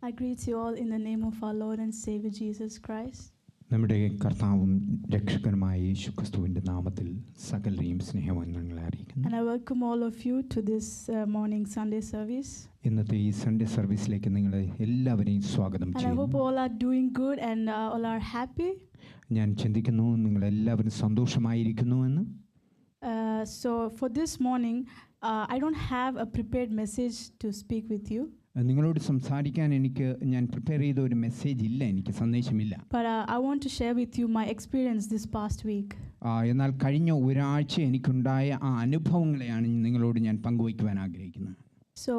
I greet you all in the name of our Lord and Savior Jesus Christ. നമ്മുടെ കർത്താവും രക്ഷകനുമായ യേശുക്രിസ്തുവിൻ്റെ നാമത്തിൽ സകലരെയും സ്നേഹവന്ദനങ്ങളെ അറിയിക്കുന്നു. And I welcome all of you to this morning Sunday service. ഇന്നത്തെ ഈ സൺഡേ സർവീസിലേക്ക് നിങ്ങളെ എല്ലാവരെയും സ്വാഗതം And I ചെയ്യുന്നു. hope all are doing good and all are happy. ഞാൻ ചിന്തിക്കുന്നു നിങ്ങളെല്ലാവരും സന്തോഷമായിരിക്കുന്നുവെന്ന്. So for this morning, I don't have a prepared message to speak with you. നിങ്ങളോട് സംസാരിക്കാൻ ഞാൻ പ്രിപ്പയർ ചെയ്ത ഒരു മെസ്സേജ് ഇല്ല, എനിക്ക് സന്ദേശമില്ല. But I want to share with you my experience this past week. എന്നാൽ കഴിഞ്ഞ ഒരാഴ്ച എനിക്കുണ്ടായ ആ അനുഭവങ്ങളെയാണ് നിങ്ങളോട് ഞാൻ പങ്കുവയ്ക്കുവാൻ ആഗ്രഹിക്കുന്നത്. So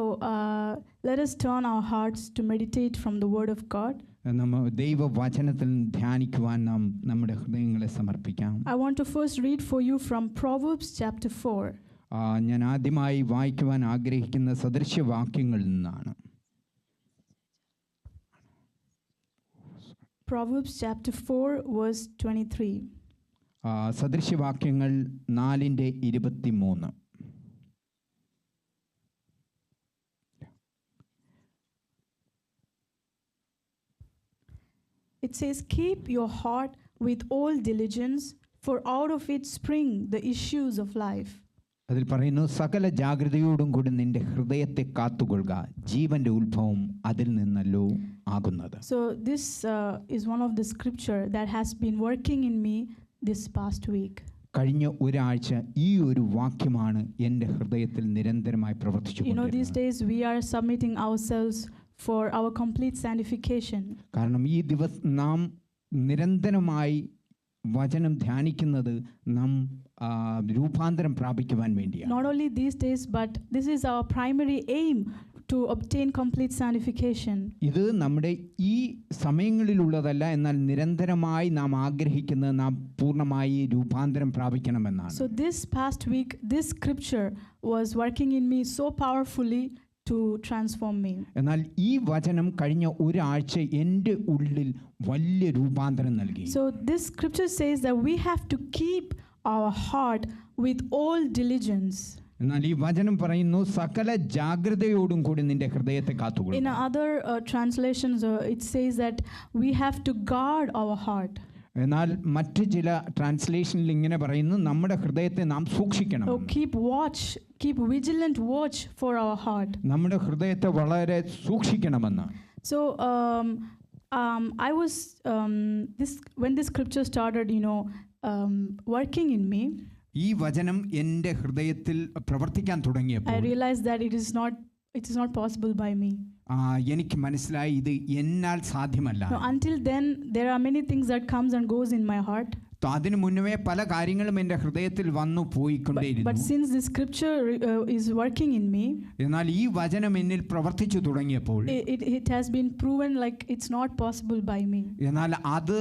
let us turn our hearts to meditate from the Word of God. നമ്മൾ ദൈവവചനത്തിൽ ധ്യാനിക്കുവാൻ നമ്മുടെ ഹൃദയങ്ങളെ സമർപ്പിക്കാം. I want to first read for you from Proverbs chapter 4. ഞാൻ ആദ്യമായി വായിക്കുവാൻ ആഗ്രഹിക്കുന്ന സദൃശ്യവാക്യങ്ങളിൽ നിന്നാണ്. Proverbs chapter 4 verse 23. സദൃശ്യവാക്യങ്ങൾ 4:23. It says, "Keep your heart with all diligence, for out of it spring the issues of life." അതിൽ പറയുന്നു, സകല ജാഗ്രതയോടും കൂടി നിന്റെ ഹൃദയത്തെ കാത്തുകൊള്ളുക, ജീവന്റെ ഉത്ഭവം അതിൽ നിന്നല്ലോ ആകുന്നത്. So this is one of the scripture that has been working in me this past week. കഴിഞ്ഞ ഒരാഴ്ച ഈ ഒരു വാക്യമാണ് എൻ്റെ ഹൃദയത്തിൽ നിരന്തരമായി പ്രവർത്തിച്ചുകൊണ്ടിരുന്നത്. These days we are submitting ourselves for our complete sanctification. കാരണം ഈ ദിവസം നാം നിരന്തരമായി വചനം ധ്യാനിക്കുന്നത് നാം രൂപാന്തരം പ്രാപിക്കുവാൻ വേണ്ടിയാണ്. Not only these days, but this is our primary aim to obtain complete sanctification. ഇത് നമ്മുടെ ഈ സമയങ്ങളിലുള്ളതല്ല, എന്നാൽ നിരന്തരമായി നാം ആഗ്രഹിക്കുന്നത് നാം പൂർണ്ണമായി രൂപാന്തരം പ്രാപിക്കണമെന്നാണ്. So this past week, this scripture was working in me so powerfully to transform me. എന്നാൽ ഈ വചനം കഴിഞ്ഞ ഒരാഴ്ച എൻ്റെ ഉള്ളിൽ വലിയ രൂപാന്തരം നൽകി. So this scripture says that we have to keep our heart with all diligence. എന്നാൽ ഈ വചനം പറയുന്നു, സകല ജാഗ്രതയോടും കൂടി നിന്റെ ഹൃദയത്തെ കാത്തുകൊള്ളുക. In other translations it says that we have to guard our heart. എന്നാൽ മറ്റു ചില ട്രാൻസ്ലേഷനിൽ ഇങ്ങനെ പറയുന്നു, നമ്മുടെ ഹൃദയത്തെ നാം സൂക്ഷിക്കണം. Keep vigilant watch for our heart. നമ്മുടെ ഹൃദയത്തെ വളരെ സൂക്ഷിക്കണമെന്ന്. So I was when this scripture started working in me, ഈ വചനം എൻ്റെ ഹൃദയത്തിൽ പ്രവർത്തിക്കാൻ തുടങ്ങിയപ്പോൾ I realized that it is not possible by me. എനിക്ക് മനസ്സിലായി ഇത് എന്നാൽ സാധ്യമല്ല. Until then there are many things that comes and goes in my heart. അതിനു മുന്നേ പല കാര്യങ്ങളും എൻ്റെ ഹൃദയത്തിൽ വന്നു പോയിക്കൊണ്ടേയിരുന്നു. But since this scripture is working in me, എന്നാൽ ഈ വചനം എന്നിൽ പ്രവർത്തിച്ചു തുടങ്ങിയപ്പോൾ it has been proven like it's not possible by me. എന്നാൽ അത്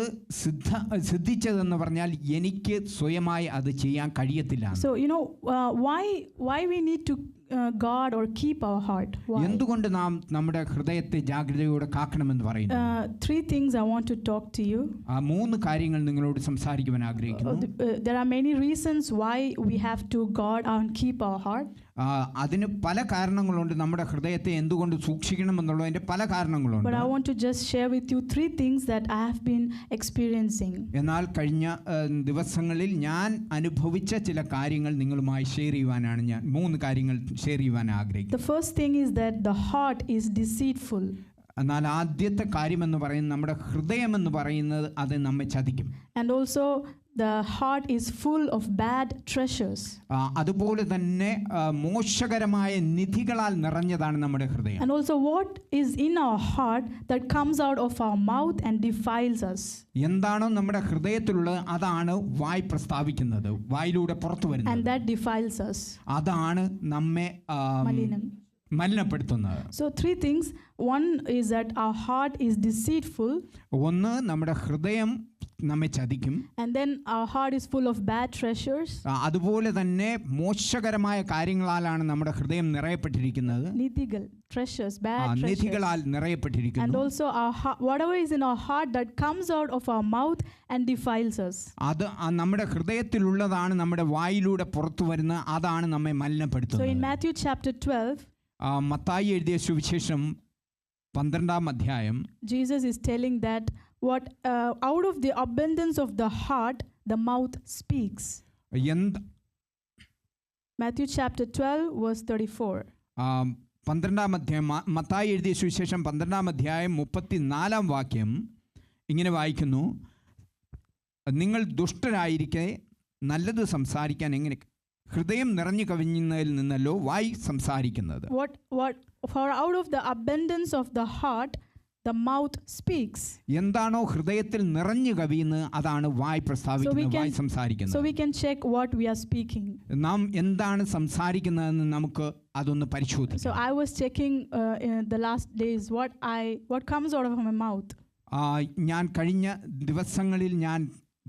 സിദ്ധിച്ചതെന്ന് പറഞ്ഞാൽ എനിക്ക് സ്വയമായി അത് ചെയ്യാൻ കഴിയത്തില്ല. So why we need to guard or keep our heart? എന്തുകൊണ്ട് നാം നമ്മുടെ ഹൃദയത്തെ ജാഗ്രതയോടെ കാക്കണമെന്ന് പറയുന്നു? 3 things I want to talk to you. 3 കാര്യങ്ങൾ നിങ്ങളോട് സംസാരിക്കുവാൻ ആഗ്രഹിക്കുന്നു. There are many reasons why we have to guard and keep our heart. അതിന് പല കാരണങ്ങളുണ്ട്. നമ്മുടെ ഹൃദയത്തെ എന്തുകൊണ്ട് സൂക്ഷിക്കണമെന്നുള്ളതിന്റെ പല കാരണങ്ങളുണ്ട്. But I want to just share with you 3 things that I have been experiencing. എന്നാൽ കഴിഞ്ഞ ദിവസങ്ങളിൽ ഞാൻ അനുഭവിച്ച ചില കാര്യങ്ങൾ നിങ്ങളുമായി ഷെയർ ചെയ്യുവാനാണ് ഞാൻ 3 കാര്യങ്ങൾ ഷെയർ ചെയ്യുവാൻ ആഗ്രഹിക്കുന്നത്. The first thing is that the heart is deceitful. എന്നാൽ ആദ്യത്തെ കാര്യമെന്ന് പറയുന്നത് നമ്മുടെ ഹൃദയമെന്ന് പറയുന്നത് അത് നമ്മെ ചതിക്കും. And also the heart is full of bad treasures. അതുപോലെ തന്നെ മോശകരമായ നിധികളാൽ നിറഞ്ഞതാണ് നമ്മുടെ ഹൃദയം. And also what is in our heart that comes out of our mouth and defiles us. എന്താണോ നമ്മുടെ ഹൃദയത്തിലുള്ളത് അതാണ് വായ് പ്രസ്താവിക്കുന്നത്, വായിലൂടെ പുറത്തു വരുന്നത്. And that defiles us. അതാണ് നമ്മെ മലിനപ്പെടുത്തുന്നത്. So 3 things. One is that our heart is deceitful. ഒന്ന്, നമ്മുടെ ഹൃദയം നമ്മെ ചതിക്കും. And then our heart is full of bad treasures. അതുപോലെ തന്നെ മോശകരമായ കാര്യങ്ങളാലാണ് നമ്മുടെ ഹൃദയം നിറയപ്പെട്ടിരിക്കുന്നത്. നിധികൾ, treasures, bad treasures. നിധികളാൽ നിറയപ്പെട്ടിരിക്കുന്നു. And also whatever is in our heart that comes out of our mouth and defiles us. അത് നമ്മുടെ ഹൃദയത്തിലുള്ളതാണ് നമ്മുടെ വായിലൂടെ പുറത്തു വരുന്ന, അതാണ് നമ്മെ മലിനപ്പെടുത്തുന്നത്. So in Matthew chapter 12, Mathai എഴുതിയ സുവിശേഷം 12-ാം അധ്യായം Jesus is telling that what out of the abundance of the heart the mouth speaks. എന്ത് Matthew chapter 12 verse 34. 12-ാം അധ്യായം മത്തായി എഴുതിയ സുവിശേഷം 12-ാം അധ്യായം 34-ാം വാക്യം ഇങ്ങനെ വായിക്കുന്നു, നിങ്ങൾ ദുഷ്ടരായിരിക്കെ നല്ലത് സംസാരിക്കാൻ എങ്ങനെ, ഹൃദയം നിറഞ്ഞു കവിഞ്ഞതിൽ നിന്നല്ലോ വായി സംസാരിക്കുന്നത്. What for out of the abundance of the heart the mouth speaks. എന്താണോ ഹൃദയത്തിൽ നിറഞ്ഞു കവിയുന്നത് അതാണ് വായ് പ്രസ്താവിക്കുന്നത്, വായ് So സംസാരിക്കുന്നത്. we can check what we are speaking. നാം എന്താണ് സംസാരിക്കുന്നതെന്ന് നമുക്ക് അതൊന്ന് പരിശോധിക്കാം. So I was checking in the last days what comes out of my mouth. ഞാൻ കഴിഞ്ഞ ദിവസങ്ങളിൽ ഞാൻ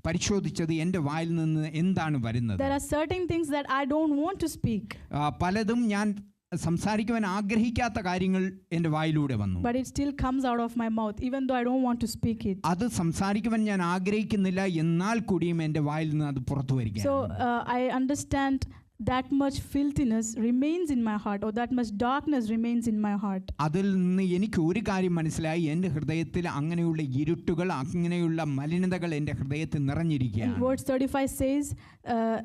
പരിശോധിച്ചത് എൻ്റെ വായിൽ നിന്ന് എന്താണ് വരുന്നത്. There are certain things that I don't want to speak. പലതും ഞാൻ സംസാരിക്കുവാൻ ആഗ്രഹിക്കാത്ത കാര്യങ്ങൾ എൻ്റെ വായിലൂടെ വന്നു. But it still comes out of my mouth even though I don't want to speak it. അത് സംസാരിക്കുവാൻ ഞാൻ ആഗ്രഹിക്കുന്നില്ല, എന്നാൽ കൂടിയും എൻ്റെ വായിൽ നിന്ന് അത് പുറത്തു വരികയാണ്. So I understand that much filthiness remains in my heart, or that much darkness remains in my heart. അതിൽ നിന്ന് എനിക്ക് ഒരു കാര്യം മനസ്സിലായി, എൻ്റെ ഹൃദയത്തിൽ അങ്ങനെയുള്ള ഇരുട്ടുകൾ, അങ്ങനെയുള്ള മലിനതകൾ എൻ്റെ ഹൃദയത്തിൽ നിറഞ്ഞിരിക്കുകയാണ്. And verse 35 says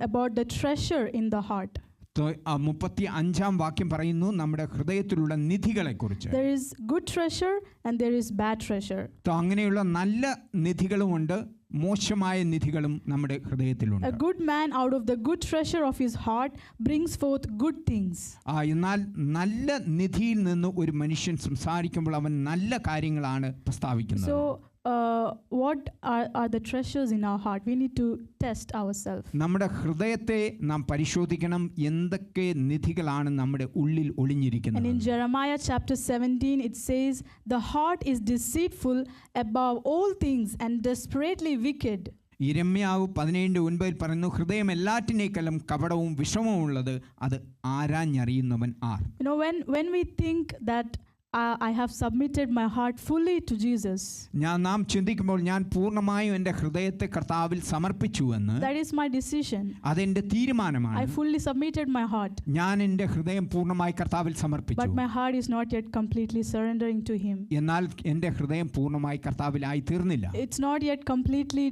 about the treasure in the heart. 35-ാം വാക്യം പറയുന്നു നമ്മുടെ ഹൃദയത്തിലുള്ള നിധികളെക്കുറിച്ച്. There is good treasure and there is bad treasure. അങ്ങനെയുള്ള നല്ല നിധികളുമുണ്ട്, മോശമായ നിധികളും നമ്മുടെ ഹൃദയത്തിലുണ്ട്. A good man out of the good treasure of his heart brings forth good things. എന്നാൽ നല്ല നിധിയിൽ നിന്ന് ഒരു മനുഷ്യൻ സംസാരിക്കുമ്പോൾ അവൻ നല്ല കാര്യങ്ങളാണ് പ്രസ്താവിക്കുന്നത്. So what are the treasures in our heart? We need to test ourselves. നമ്മുടെ ഹൃദയത്തെ നാം പരിശോധിക്കണം, എന്തൊക്കെ നിധികളാണ് നമ്മുടെ ഉള്ളിൽ ഒളിഞ്ഞിരിക്കുന്നത്. And in Jeremiah chapter 17 it says the heart is deceitful above all things and desperately wicked. യിരെമ്യാവ് 17:9 പറയുന്നു, ഹൃദയം എല്ലാറ്റിനേക്കാളും കപടവും വിഷമവും ഉള്ളത്, അത് ആരാഞ്ഞറിയുന്നവൻ R. You know, when we think that I have submitted my heart fully to Jesus, നാം ചിന്തിക്കുമ്പോൾ ഞാൻ പൂർണ്ണമായും എൻ്റെ ഹൃദയത്തെ കർത്താവിൽ സമർപ്പിച്ചുവെന്ന്, that is my decision. അതെൻ്റെ തീരുമാനമാണ്. I fully submitted my heart. ഞാൻ എൻ്റെ ഹൃദയം പൂർണ്ണമായി കർത്താവിൽ സമർപ്പിച്ചു. But my heart is not yet completely surrendering to Him. എന്നാൽ എൻ്റെ ഹൃദയം പൂർണ്ണമായി കർത്താവിലായി തീർന്നില്ല. It's not yet completely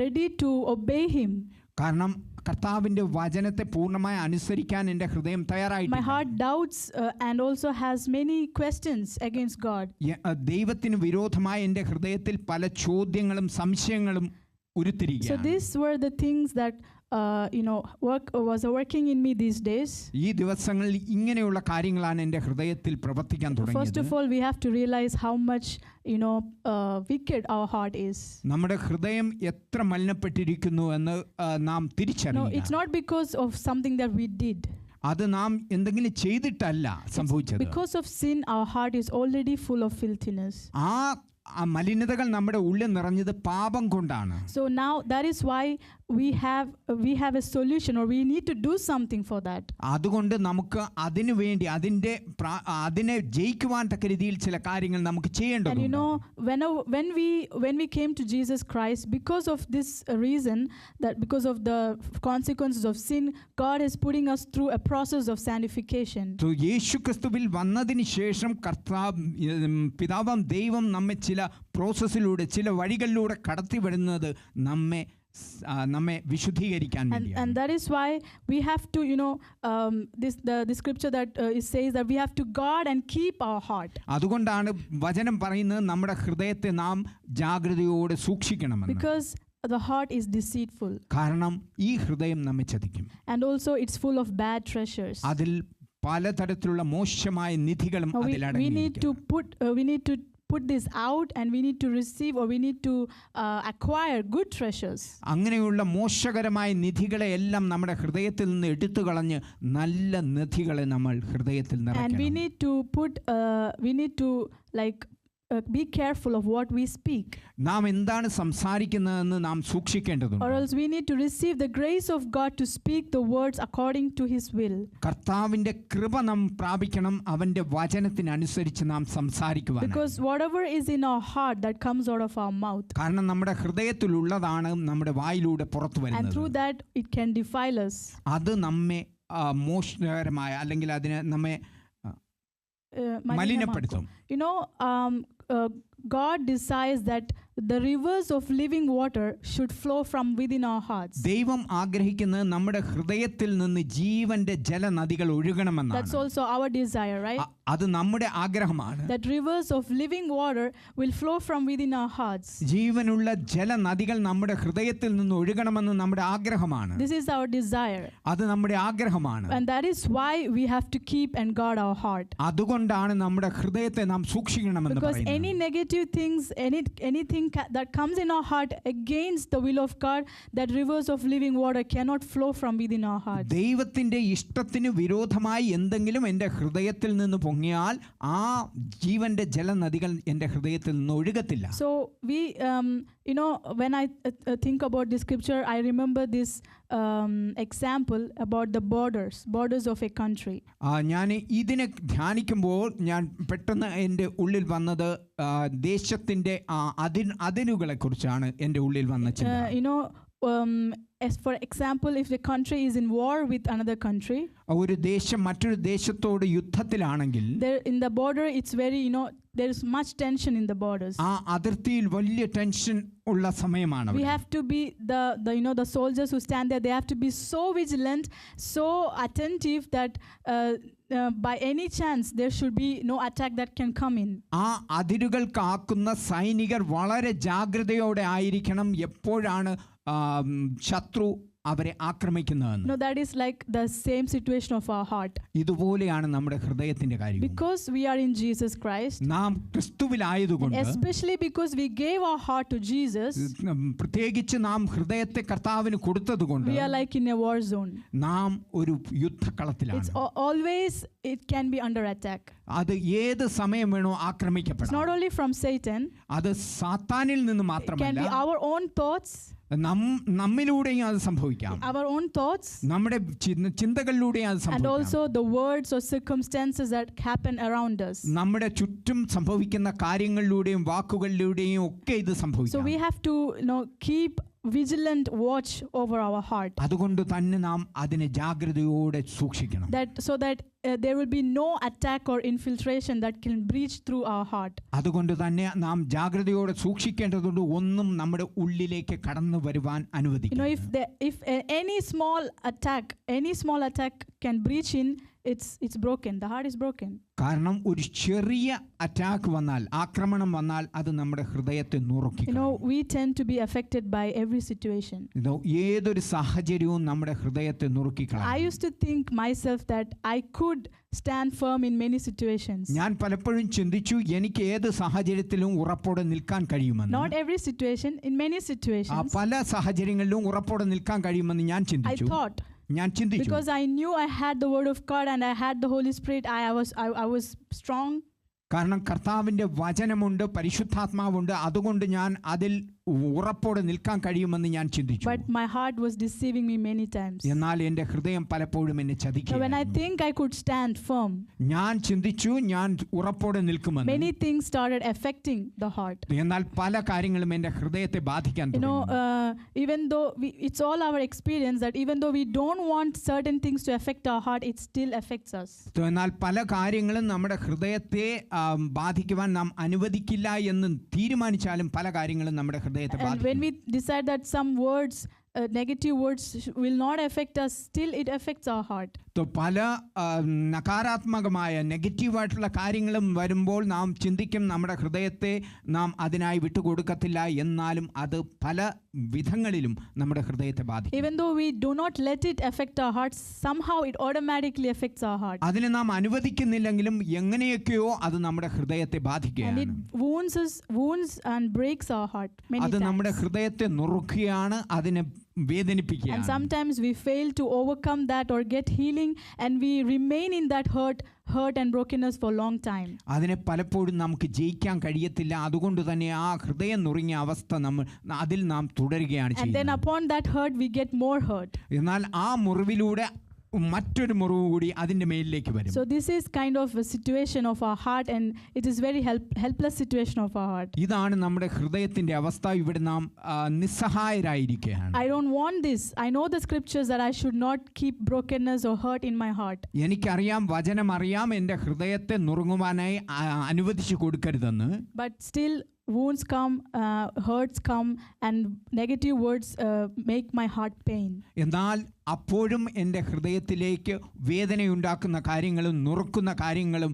ready to obey Him. കാരണം കർത്താവിൻ്റെ വചനത്തെ പൂർണ്ണമായി അനുസരിക്കാൻ എൻ്റെ ഹൃദയം തയ്യാറായിട്ടില്ല. My heart doubts and also has many questions against God. ദൈവത്തിന് വിരോധമായി എൻ്റെ ഹൃദയത്തിൽ പല ചോദ്യങ്ങളും സംശയങ്ങളും ഉരുത്തിരിക്കുകയാണ്. So these were the things that was working in me these days. ഈ ദിവസങ്ങളിൽ ഇങ്ങനെയുള്ള കാര്യങ്ങളാണ് എൻ്റെ ഹൃദയത്തിൽ പ്രവർത്തിക്കാൻ തുടങ്ങിയത്. First of all, we have to realize how much wicked our heart is. നമ്മുടെ ഹൃദയം എത്ര മലിനപ്പെട്ടിരിക്കുന്നു എന്ന് നാം തിരിച്ചറിയുക. No, it's not because of something that we did. അത് നാം എന്തെങ്കിലും ചെയ്തിട്ടല്ല സംഭവിച്ചത്. Because of sin, our heart is already full of filthiness. ആ മലിനതകൾ നമ്മുടെ ഉള്ളിൽ നിറഞ്ഞത് പാപം കൊണ്ടാണ്. So now that is why we have a solution, or we need to do something for that. അതുകൊണ്ട് നമുക്ക് അതിനു വേണ്ടി അതിനെ ജയിക്കുവാൻ തക്ക രീതിയിൽ ചില കാര്യങ്ങൾ നമുക്ക് ചെയ്യേണ്ടതുണ്ട്. And you know, when we came to Jesus Christ, because of this reason, that because of the consequences of sin, God is putting us through a process of sanctification. So യേശുക്രിസ്തുവിൽ വന്നതിന് ശേഷം പിതാവാം ദൈവം നമ്മെ ചില പ്രോസസ്സിലൂടെ, ചില വഴികളിലൂടെ കടത്തിവിടുന്നത് നമ്മെ വിശുദ്ധീകരിക്കാൻ വേണ്ടിയാണ്. And that is why we have to, the scripture that it says that we have to guard and keep our heart. അതുകൊണ്ടാണ് വചനം പറയുന്നത് നമ്മുടെ ഹൃദയത്തെ നാം ജാഗ്രതയോടെ സൂക്ഷിക്കണമെന്ന്. Because the heart is deceitful. കാരണം ഈ ഹൃദയം നമ്മെ ചതിക്കും. And also it's full of bad treasures. അതിൽ പലതരത്തിലുള്ള മോശമായ നിധികളും അതിൽ അടങ്ങിയിരിക്കുന്നു. We need to put this out, and we need to receive, or we need to acquire good treasures. അങ്ങനെയുള്ള മോശകരമായ നിധികളെ എല്ലാം നമ്മുടെ ഹൃദയത്തിൽ നിന്ന് എടുത്തു കളഞ്ഞ് നല്ല നിധികളെ നമ്മൾ ഹൃദയത്തിൽ നിറയ്ക്കണം. And we need to be careful of what we speak. നാം എന്താണ് സംസാരിക്കുന്നതെന്ന് നാം സൂക്ഷിക്കേണ്ടതുണ്ട്. Or else we need to receive the grace of God to speak the words according to His will. കർത്താവിന്റെ കൃപ നാം പ്രാപിക്കണം, അവന്റെ വചനത്തിനനുസരിച്ച് നാം സംസാരിക്കുവാൻ. Because whatever is in our heart, that comes out of our mouth. കാരണം നമ്മുടെ ഹൃദയത്തിലുള്ളതാണ് നമ്മുടെ വായിലൂടെ പുറത്തു വരുന്നത്. And through that it can defile us. അത് നമ്മെ മോശകരമായ അല്ലെങ്കിൽ അതിനെ നമ്മെ മലിനപ്പെടുത്തും. You know, God desires that the rivers of living water should flow from within our hearts. ദൈവം ആഗ്രഹിക്കുന്നത് നമ്മുടെ ഹൃദയത്തിൽ നിന്ന് ജീവന്റെ ജലനദികൾ That's ഒഴുകണമെന്നാണ്. also our desire, right? അത് നമ്മുടെ ആഗ്രഹമാണ്. That rivers of living water will flow from within our hearts. ജീവനുള്ള ജലനദികൾ നമ്മുടെ ഹൃദയത്തിൽ നിന്ന് ഒഴുകണമെന്ന് നമ്മുടെ ആഗ്രഹമാണ്. This is our desire. അത് നമ്മുടെ ആഗ്രഹമാണ്. And that is why we have to keep and guard our heart. അതുകൊണ്ടാണ് നമ്മുടെ ഹൃദയത്തെ നാം സൂക്ഷിക്കണമെന്ന് Because പറയുന്നത്. any negative things, anything that comes in our heart against the will of God, that rivers of living water cannot flow from within our hearts. ദൈവത്തിന്റെ ഇഷ്ടത്തിന് വിരോധമായി എന്തെങ്കിലും എൻ്റെ ഹൃദയത്തിൽ നിന്ന് പൊങ്ങിയാൽ ആ ജീവന്റെ ജലനദികൾ എൻ്റെ ഹൃദയത്തിൽ നിന്ന് ഒഴുകത്തില്ല. So we, you know, when I think about this scripture, I remember this example about the borders of a country. ഞാൻ ഇതിനെ ധ്യാനിക്കുമ്പോൾ ഞാൻ പെട്ടെന്ന് എൻ്റെ ഉള്ളിൽ വന്നത് ദേശത്തിൻ്റെ അതിരുകളെ കുറിച്ചാണ് എൻ്റെ ഉള്ളിൽ വന്ന ചിന്ത. You know, as for example, if the country is in war with another country, ഒരു ദേശം മറ്റൊരു ദേശത്തോട് യുദ്ധത്തിലാണെങ്കിൽ there in the border it's very, you know, there is much tension in the borders. ആ അതിർത്തിയിൽ വലിയ ടെൻഷൻ ഉള്ള സമയമാണ്. We have to be the you know, the soldiers who stand there, they have to be so vigilant, so attentive that by any chance there should be no attack that can come in. ആ അതിരുകൾ കാക്കുന്ന സൈനികർ വളരെ ജാഗ്രതയോടെ ആയിരിക്കണം എപ്പോഴാണ് ശത്രു അവരെ ആക്രമിക്കുന്നതെന്ന്. No, that is like the same situation of our heart. ഇതുപോലെയാണ് നമ്മുടെ ഹൃദയത്തിന്റെ കാര്യം. Because we are in Jesus Christ, നാം ക്രിസ്തുവിലായതുകൊണ്ട്, especially because we gave our heart to Jesus, പ്രത്യേകിച്ച് നാം ഹൃദയത്തെ കർത്താവിന് കൊടുത്തതുകൊണ്ട്, we are like in a war zone. നാം ഒരു യുദ്ധക്കളത്തിലാണ്. It's always, it can be under attack. അത് ഏത് സമയം വേണോ ആക്രമിക്കപ്പെടാം. It's not only from Satan, അത് സാത്താനിൽ നിന്ന് it can മാത്രമല്ല, be our own thoughts, നമ്മിലൂടെയും അത് സംഭവിക്കാം. our own thoughts, നമ്മുടെ ചിന്തകളിലൂടെയും അത് and സംഭവിക്കാം. also the words or circumstances that happen around us. നമ്മുടെ ചുറ്റും സംഭവിക്കുന്ന കാര്യങ്ങളിലൂടെയും വാക്കുകളിലൂടെയും ഒക്കെ ഇത് So സംഭവിക്കാം. we have to, you know, keep vigilant watch over our heart, അതുകൊണ്ട് തന്നെ നാം അതിനെ ജാഗ്രതയോടെ സൂക്ഷിക്കണം. that so that there will be no attack or infiltration that can breach through our heart. അതുകൊണ്ട് തന്നെ നാം ജാഗ്രതയോടെ സൂക്ഷിക്കേണ്ടതുണ്ട്. ഒന്നും നമ്മുടെ ഉള്ളിലേക്ക് കടന്നു വരുവാൻ You know, അനുവദിക്കരുത്. if any small attack can breach in, it's broken. The heart is broken. കാരണം ഒരു ചെറിയ അറ്റാക്ക് വന്നാൽ, ആക്രമണം വന്നാൽ അത് നമ്മുടെ ഹൃദയത്തെ നുറുക്കി. You know, we tend to be affected by every situation. ഏതൊരു സാഹചര്യവും നമ്മുടെ ഹൃദയത്തെ നുറുക്കി I കളയും. used to think myself that I could stand firm in many situations. ഞാൻ പലപ്പോഴും ചിന്തിച്ചു എനിക്ക് ഏത് സാഹചര്യത്തിലും ഉറപ്പോടെ നിൽക്കാൻ കഴിയുമെന്ന്. Not every situation, in many situations. പല സാഹചര്യങ്ങളിലും ഉറപ്പോടെ നിൽക്കാൻ കഴിയുമെന്ന് ഞാൻ I ചിന്തിച്ചു. thought, because I knew I had the word of God and I had the Holy Spirit, I was strong. കാരണം കർത്താവിൻ്റെ വചനമുണ്ട്, പരിശുദ്ധാത്മാവുണ്ട്, അതുകൊണ്ട് ഞാൻ അതിൽ ഉറപ്പോടെ നിൽക്കാൻ കഴിയുമെന്ന് ഞാൻ ചിന്തിച്ചു. But my heart was deceiving me many times. എന്നാൽ എൻ്റെ ഹൃദയം പലപ്പോഴും എന്നെ So when I ചതിക്കുകയായിരുന്നു. think I could stand firm, ഞാൻ ചിന്തിച്ചു ഞാൻ ഉറപ്പോടെ നിൽക്കുമെന്ന്. many things started affecting the heart. എന്നാൽ പല കാര്യങ്ങളും എൻ്റെ ഹൃദയത്തെ ബാധിക്കാൻ You know, തുടങ്ങി. even though it's all our experience that even though we don't want certain things to affect our heart, it still affects us. എന്നാൽ പല കാര്യങ്ങളും നമ്മുടെ ഹൃദയത്തെ ബാധിക്കുവാൻ നാം അനുവദിക്കില്ല എന്ന് തീരുമാനിച്ചാലും പല കാര്യങ്ങളും നമ്മുടെ ഹൃദയത്തെ And when ബാധിക്കും. we decide that some words, negative words will not affect us, still it affects our heart. പല നകാരാത്മകമായ നെഗറ്റീവായിട്ടുള്ള കാര്യങ്ങളും വരുമ്പോൾ നാം ചിന്തിക്കും നമ്മുടെ ഹൃദയത്തെ നാം അതിനായി വിട്ടുകൊടുക്കത്തില്ല, എന്നാലും അത് പല വിധങ്ങളിലും നമ്മുടെ ഹൃദയത്തെ ബാധിക്കും. Even though we do not let it affect our hearts, somehow it automatically affects our heart. അതിനെ നാം അനുവദിക്കുന്നില്ലെങ്കിലും എങ്ങനെയൊക്കെയോ അത് നമ്മുടെ ഹൃദയത്തെ And ബാധിക്കുകയാണ്. it wounds and breaks our heart many അത് നമ്മുടെ times. ഹൃദയത്തെ നുറുക്കുകയാണ്, അതിനെ And വേദനിപ്പിക്കുകയാണ്. sometimes we fail to overcome that or get healing, and we remain in that hurt and brokenness for a long time. അതിനെ പലപ്പോഴും നമുക്ക് ജയിക്കാൻ കഴിയത്തില്ല. അതുകൊണ്ട് തന്നെ ആ ഹൃദയം നുറുങ്ങിയ അവസ്ഥ അതിൽ നാം തുടരുകയാണ് And then ചെയ്യുന്നത്. upon that hurt we get more hurt. എന്നാൽ ആ മുറിവിലൂടെ മറ്റൊരു മുറിവ് കൂടി അതിൻ്റെ മേലിലേക്ക് വരും. So this is kind of a situation of our heart, and it is very helpless situation of our heart. ഇതാണ് നമ്മുടെ ഹൃദയത്തിന്റെ അവസ്ഥ. ഇവിടെ നാം നിസ്സഹായരായിരിക്കുകയാണ്. I don't want this. I know the scriptures that I should not keep brokenness or hurt in my heart. എനിക്കറിയാം, വചനം അറിയാം, എൻ്റെ ഹൃദയത്തെ നുറുങ്ങുവാനായി അനുവദിച്ചു കൊടുക്കരുതെന്ന്. But still wounds come, hurts come, and negative words make my heart pain. എന്നാൽ അപ്പോഴും എൻ്റെ ഹൃദയത്തിലേക്ക് വേദനയുണ്ടാക്കുന്ന കാര്യങ്ങളും നുറുക്കുന്ന കാര്യങ്ങളും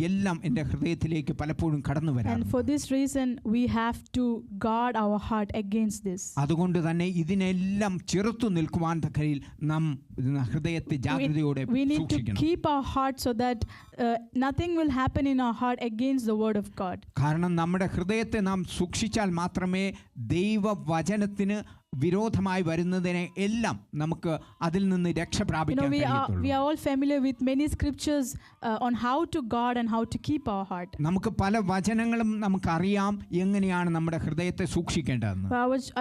എല്ലാം എൻ്റെ ഹൃദയത്തിലേക്ക് പലപ്പോഴും കടന്നു വരാം. And for this reason we have to guard our heart against this. അതുകൊണ്ട് തന്നെ ഇതിനെല്ലാം ചെറുത്തു നിൽക്കുവാൻ തക്കയിൽ നാം ഹൃദയത്തെ ജാഗ്രതയോടെ we need to സൂക്ഷിക്കണം. keep our heart so that nothing will happen in our heart against the word of God. കാരണം നമ്മുടെ ഹൃദയത്തെ നാം സൂക്ഷിച്ചാൽ മാത്രമേ ദൈവവചനത്തിന് വിരോധമായി വരുന്നതിനെ എല്ലാം നമുക്ക് അതിൽ നിന്ന് രക്ഷ പ്രാപിക്കാൻ കഴിയത്തുള്ളൂ. We are all familiar with many scriptures on how to guard and how to keep our heart. നമുക്ക് പല വചനങ്ങളും നമുക്കറിയാം എങ്ങനെയാണ് നമ്മുടെ ഹൃദയത്തെ സൂക്ഷിക്കേണ്ടതെന്ന്.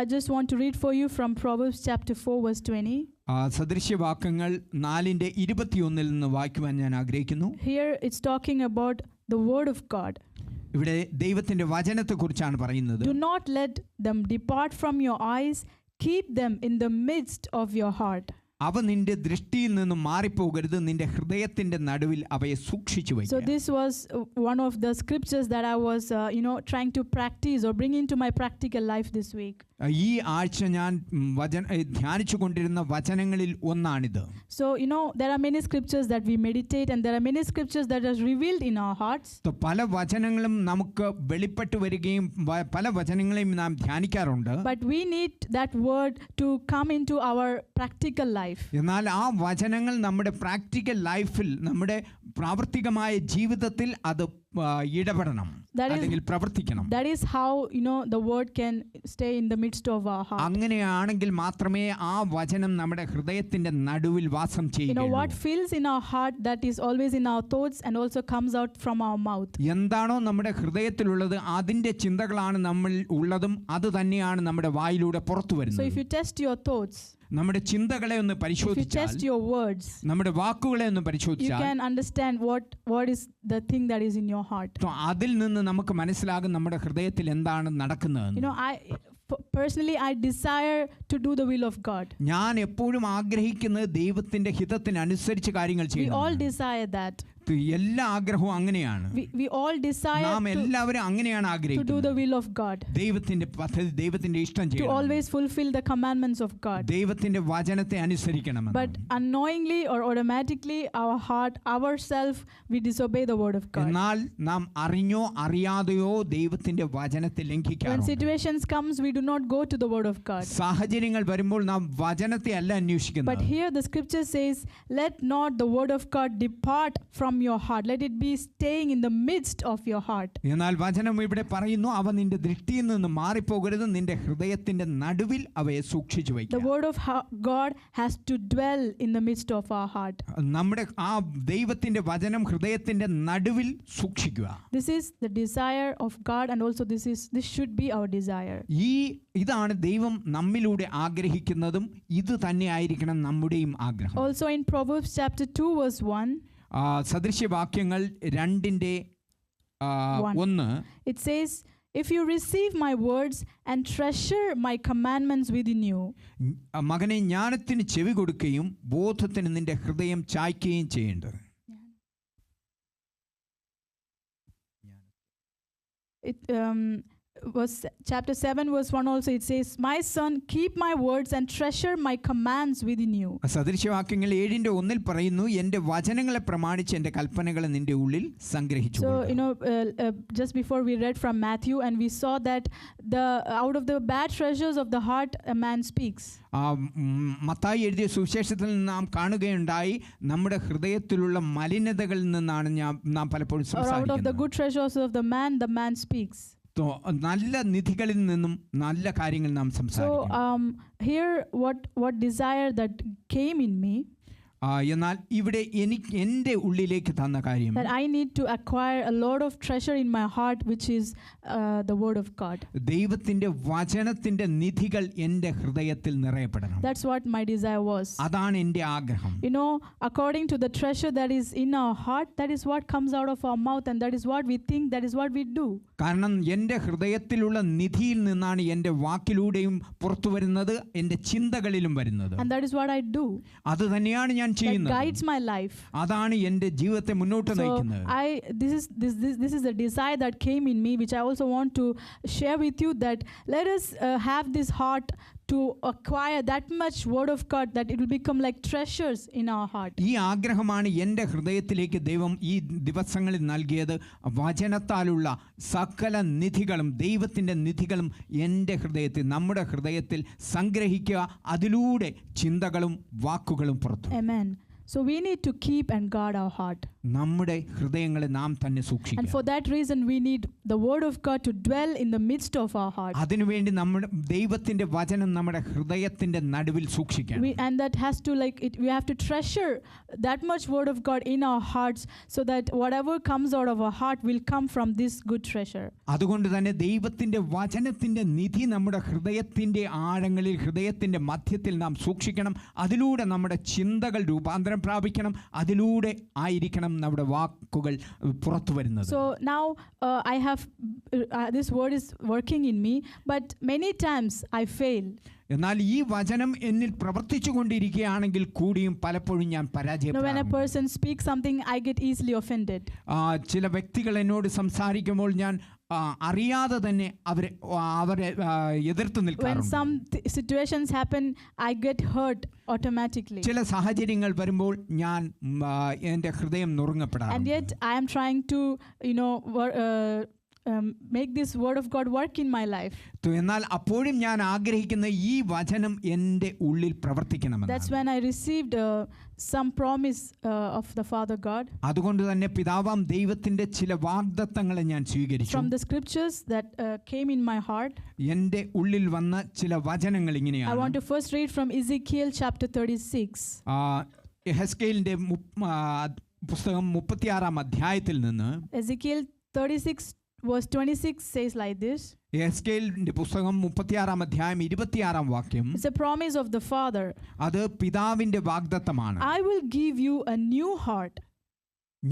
I just want to read for you from Proverbs chapter 4 verse 20. സദൃശ്യവാക്യങ്ങൾ 4:21 നിന്ന് വായിക്കുവാൻ ഞാൻ ആഗ്രഹിക്കുന്നു. Here it's talking about the word of God. ഇവിടെ ദൈവത്തിന്റെ വചനത്തെക്കുറിച്ചാണ് പറയുന്നത്. Do not let them depart from your eyes, keep them in the midst of your heart. അവ നിന്റെ ദൃഷ്ടിയിൽ നിന്ന് മാറിപ്പോകരുത്, നിന്റെ ഹൃദയത്തിന്റെ നടുവിൽ അവയെ സൂക്ഷിച്ചു വയ്ക്കുക. So this was one of the scriptures that I was trying to practice or bring into my practical life this week. ഈ ആഴ്ച ഞാൻ ധ്യാനിച്ചു കൊണ്ടിരുന്ന വചനങ്ങളിൽ ഒന്നാണിത്. So there are many scriptures that we meditate, and there are many scriptures that are revealed in our hearts. പല വചനങ്ങളും നമുക്ക് വെളിപ്പെട്ടു വരികയും പല വചനങ്ങളെയും നാം ധ്യാനിക്കാറുണ്ട്. But we need that word to come into our practical life. എന്നാൽ ആ വചനങ്ങൾ നമ്മുടെ പ്രാക്ടിക്കൽ ലൈഫിൽ, നമ്മുടെ പ്രാവർത്തികമായ ജീവിതത്തിൽ അത് ഇടപെടണം, അല്ലെങ്കിൽ പ്രവർത്തിക്കണം. That is how the word can stay in the midst of our heart. അങ്ങനെയാണെങ്കിൽ മാത്രമേ ആ വചനം നമ്മുടെ ഹൃദയത്തിന്റെ നടുവിൽ വാസം ചെയ്യുകയുള്ളൂ. What fills in our heart, that is always in our thoughts and also comes out from our mouth. എന്താണോ നമ്മുടെ ഹൃദയത്തിലുള്ളത് അതിന്റെ ചിന്തകളാണ് നമ്മൾ ഉള്ളതും അത് തന്നെയാണ് നമ്മുടെ വായിലൂടെ പുറത്തു വരുന്നത്. So if you test your thoughts, നമ്മുടെ ചിന്തകളെ ഒന്ന് പരിശോധിച്ചാൽ, if you test your words, നമ്മുടെ വാക്കുകളെ ഒന്ന് പരിശോധിച്ചാൽ, you can understand what is the thing that is in your heart. അതിൽ നിന്ന് നമുക്ക് മനസ്സിലാകും നമ്മുടെ ഹൃദയത്തിൽ എന്താണ് നടക്കുന്നതെന്ന്. Personally, I desire to do the will of God. ഞാൻ എപ്പോഴും ആഗ്രഹിക്കുന്നത് ദൈവത്തിന്റെ ഹിതത്തിനനുസരിച്ച് കാര്യങ്ങൾ ചെയ്യണം. We all desire that. എല്ലാ ആഗ്രഹവും അങ്ങനെയാണ്. We all desire നാം എല്ലാവരും അങ്ങനെയാണ് to ആഗ്രഹിക്കുന്നത്. do the will of God. ദൈവത്തിന്റെ പദ്ധതി, ദൈവത്തിന്റെ ഇഷ്ടം To ചെയ്യണം. always fulfill the commandments of God. ദൈവത്തിന്റെ വചനത്തെ അനുസരിക്കണം. But unknowingly or automatically, our heart, ourselves, we disobey the word of God. എന്നാൽ നാം അറിഞ്ഞോ അറിയാതെയോ ദൈവത്തിന്റെ വചനത്തെ When ലംഘിക്കാറുണ്ട്. situations comes, we do not go to the word of God. സാഹചര്യങ്ങൾ വരുമ്പോൾ നാം വചനത്തെ അല്ല But അന്വേഷിക്കുന്നത്. here the scripture says, let not the word of God depart from your heart. Let it be staying in the midst of your heart. എന്നാൽ വചനം ഇവിടെ പറയുന്നു, അവ നിന്റെ ദൃഷ്ടിയിൽ നിന്ന് മാറിപ്പോകരുത്, നിന്റെ ഹൃദയത്തിന്റെ നടുവിൽ അവയെ സൂക്ഷിച്ചു The വയ്ക്കുക. word of God has to dwell in the midst of our heart. നമ്മുടെ ആ ദൈവത്തിന്റെ വചനം ഹൃദയത്തിന്റെ നടുവിൽ സൂക്ഷിക്കുക. This is the desire of God, and also this should be our desire. ഇതാണ് ദൈവം നമ്മിലൂടെ ആഗ്രഹിക്കുന്നതും ഇത് തന്നെയായിരിക്കണം നമ്മുടെയും ആഗ്രഹം. Also in Proverbs chapter 2 verse 1, സദൃശ്യവാക്യങ്ങൾ 2:1 it says, if you receive my words and treasure my commandments within you. മകനെ, ജ്ഞാനത്തിന് ചെവി കൊടുക്കുകയും ബോധത്തിന് നിന്റെ ഹൃദയം ചായ്ക്കുകയും ചെയ്യേണ്ടത്. Chapter 7 verse 1 also, it says, my son, keep my words and treasure my commands within you. സദൃശ്യവാക്യങ്ങൾ 7:1 പറയുന്നു, എന്റെ വചനങ്ങളെ പ്രമാണിച്ച് എന്റെ കൽപ്പനകളെ നിന്റെ ഉള്ളിൽ സംഗ്രഹിച്ചു. So just before we read from Matthew, and we saw that out of the bad treasures of the heart a man speaks. Mathai എഴുതിയ സുവിശേഷത്തിൽ നാം കാണുകയുണ്ടായി, നമ്മുടെ ഹൃദയത്തിലുള്ള മലിനതകളിൽ നിന്നാണ് നാം പലപ്പോഴും സംസാരിക്കുന്നത്. Out of the good treasures of the man speaks. നല്ല നിധികളിൽ നിന്നും നല്ല കാര്യങ്ങൾ നാം സംസാരിക്കും. So here what desire that came in me, എന്നാൽ ഇവിടെ എൻ്റെ ഉള്ളിലേക്ക് തന്ന കാര്യം that I need to acquire a lot of treasure in my heart, which is the word of God. ദൈവത്തിന്റെ വചനത്തിന്റെ നിധികൾ എൻ്റെ ഹൃദയത്തിൽ നിറയപ്പെടണം. That's what my desire was. അതാണ് എൻ്റെ ആഗ്രഹം. You know, according to the treasure that is in our heart, that is what comes out of our mouth, and that is what we think, that is what we do. കാരണം എൻ്റെ ഹൃദയത്തിലുള്ള നിധിയിൽ നിന്നാണ് എൻ്റെ വാക്കിലൂടെയും പുറത്തു വരുന്നത്, എൻ്റെ ചിന്തകളിലും വരുന്നത്. And that is what I do. അത് തന്നെയാണ് ഞാൻ ചെയ്യുന്നത്. That guides my life. അതാണ് എൻ്റെ ജീവിതത്തെ മുന്നോട്ട് നയിക്കുന്നത്. This is a desire that came in me, which I also want to share with you, that let us have this heart to acquire that much word of God, that it will become like treasures in our heart. ഈ ആഗ്രഹമാണ് എൻ്റെ ഹൃദയത്തിലേക്ക് ദൈവം ഈ ദിവസങ്ങളിൽ നൽകിയത്. വചനത്താലുള്ള സകല നിധികളും, ദൈവത്തിൻ്റെ നിധികളും എൻ്റെ ഹൃദയത്തിൽ, നമ്മുടെ ഹൃദയത്തിൽ സംഗ്രഹിക്കുക, അതിലൂടെ ചിന്തകളും വാക്കുകളും പുറത്തു. Amen. So we need to keep and guard our heart. നമ്മുടെ ഹൃദയങ്ങളെ നാം തന്നെ സൂക്ഷിക്കണം. And for that reason we need the word of God to dwell in the midst of our heart. അതിനുവേണ്ടി നമ്മുടെ ദൈവത്തിന്റെ വചനം നമ്മുടെ ഹൃദയത്തിന്റെ നടുവിൽ സൂക്ഷിക്കണം. And that has to we have to treasure that much word of God in our hearts, so that whatever comes out of our heart will come from this good treasure. അതുകൊണ്ട് തന്നെ ദൈവത്തിന്റെ വചനത്തിന്റെ നിധി നമ്മുടെ ഹൃദയത്തിന്റെ ആഴങ്ങളിൽ, ഹൃദയത്തിന്റെ മധ്യത്തിൽ നാം സൂക്ഷിക്കണം. അതിലൂടെ നമ്മുടെ ചിന്തകൾ രൂപാന്തരം പ്രാപിക്കണം. അതിലൂടെ ആയിരിക്കണം നമ്മുടെ വാക്കുകൾ പുറത്തു വരുന്നത്. So now I have this word is working in me, but many times I fail. എന്നാൽ ഈ വചനം എന്നിൽ പ്രവർത്തിച്ചു കൊണ്ടിരിക്കുകയാണെങ്കിൽ കൂടിയും പലപ്പോഴും ഞാൻ പരാജയപ്പെടുന്നു. When a person speaks something, I get easily offended. ചില വ്യക്തികൾ എന്നോട് സംസാരിക്കുമ്പോൾ ഞാൻ അറിയാതെ തന്നെ അവരെ എതിർത്ത് നിൽക്കാറുണ്ട്. When some situations happen, I get hurt automatically. ചില സാഹചര്യങ്ങൾ വരുമ്പോൾ ഞാൻ എൻ്റെ ഹൃദയം നുറുങ്ങപ്പെടാറുണ്ട്. And yet I am trying to make this word of God work in my life. എന്നാൽ അപ്പോഴും ഞാൻ ആഗ്രഹിക്കുന്ന ഈ വചനം എൻ്റെ ഉള്ളിൽ പ്രവർത്തിക്കണമെന്ന്. That's when I received some promise of the Father God. അതുകൊണ്ട് തന്നെ പിതാവാം ദൈവത്തിന്റെ ചില വാഗ്ദത്തങ്ങളെ ഞാൻ സ്വീകരിച്ചു. From the scriptures that came in my heart. എൻ്റെ ഉള്ളിൽ വന്ന ചില വചനങ്ങൾ ഇങ്ങനെയാണ്. I want to first read from Ezekiel chapter 36. യെഹെസ്കേലിന്റെ പുസ്തകം 36-ാം അധ്യായത്തിൽ നിന്ന്. Ezekiel 36 verse 26 says like this. യെഹെസ്കേലിന്റെ പുസ്തകം 36-ാം അധ്യായം 26-ാം വാക്യം. It's a promise of the Father. അത് പിതാവിന്റെ വാഗ്ദത്തമാണ്. I will give you a new heart.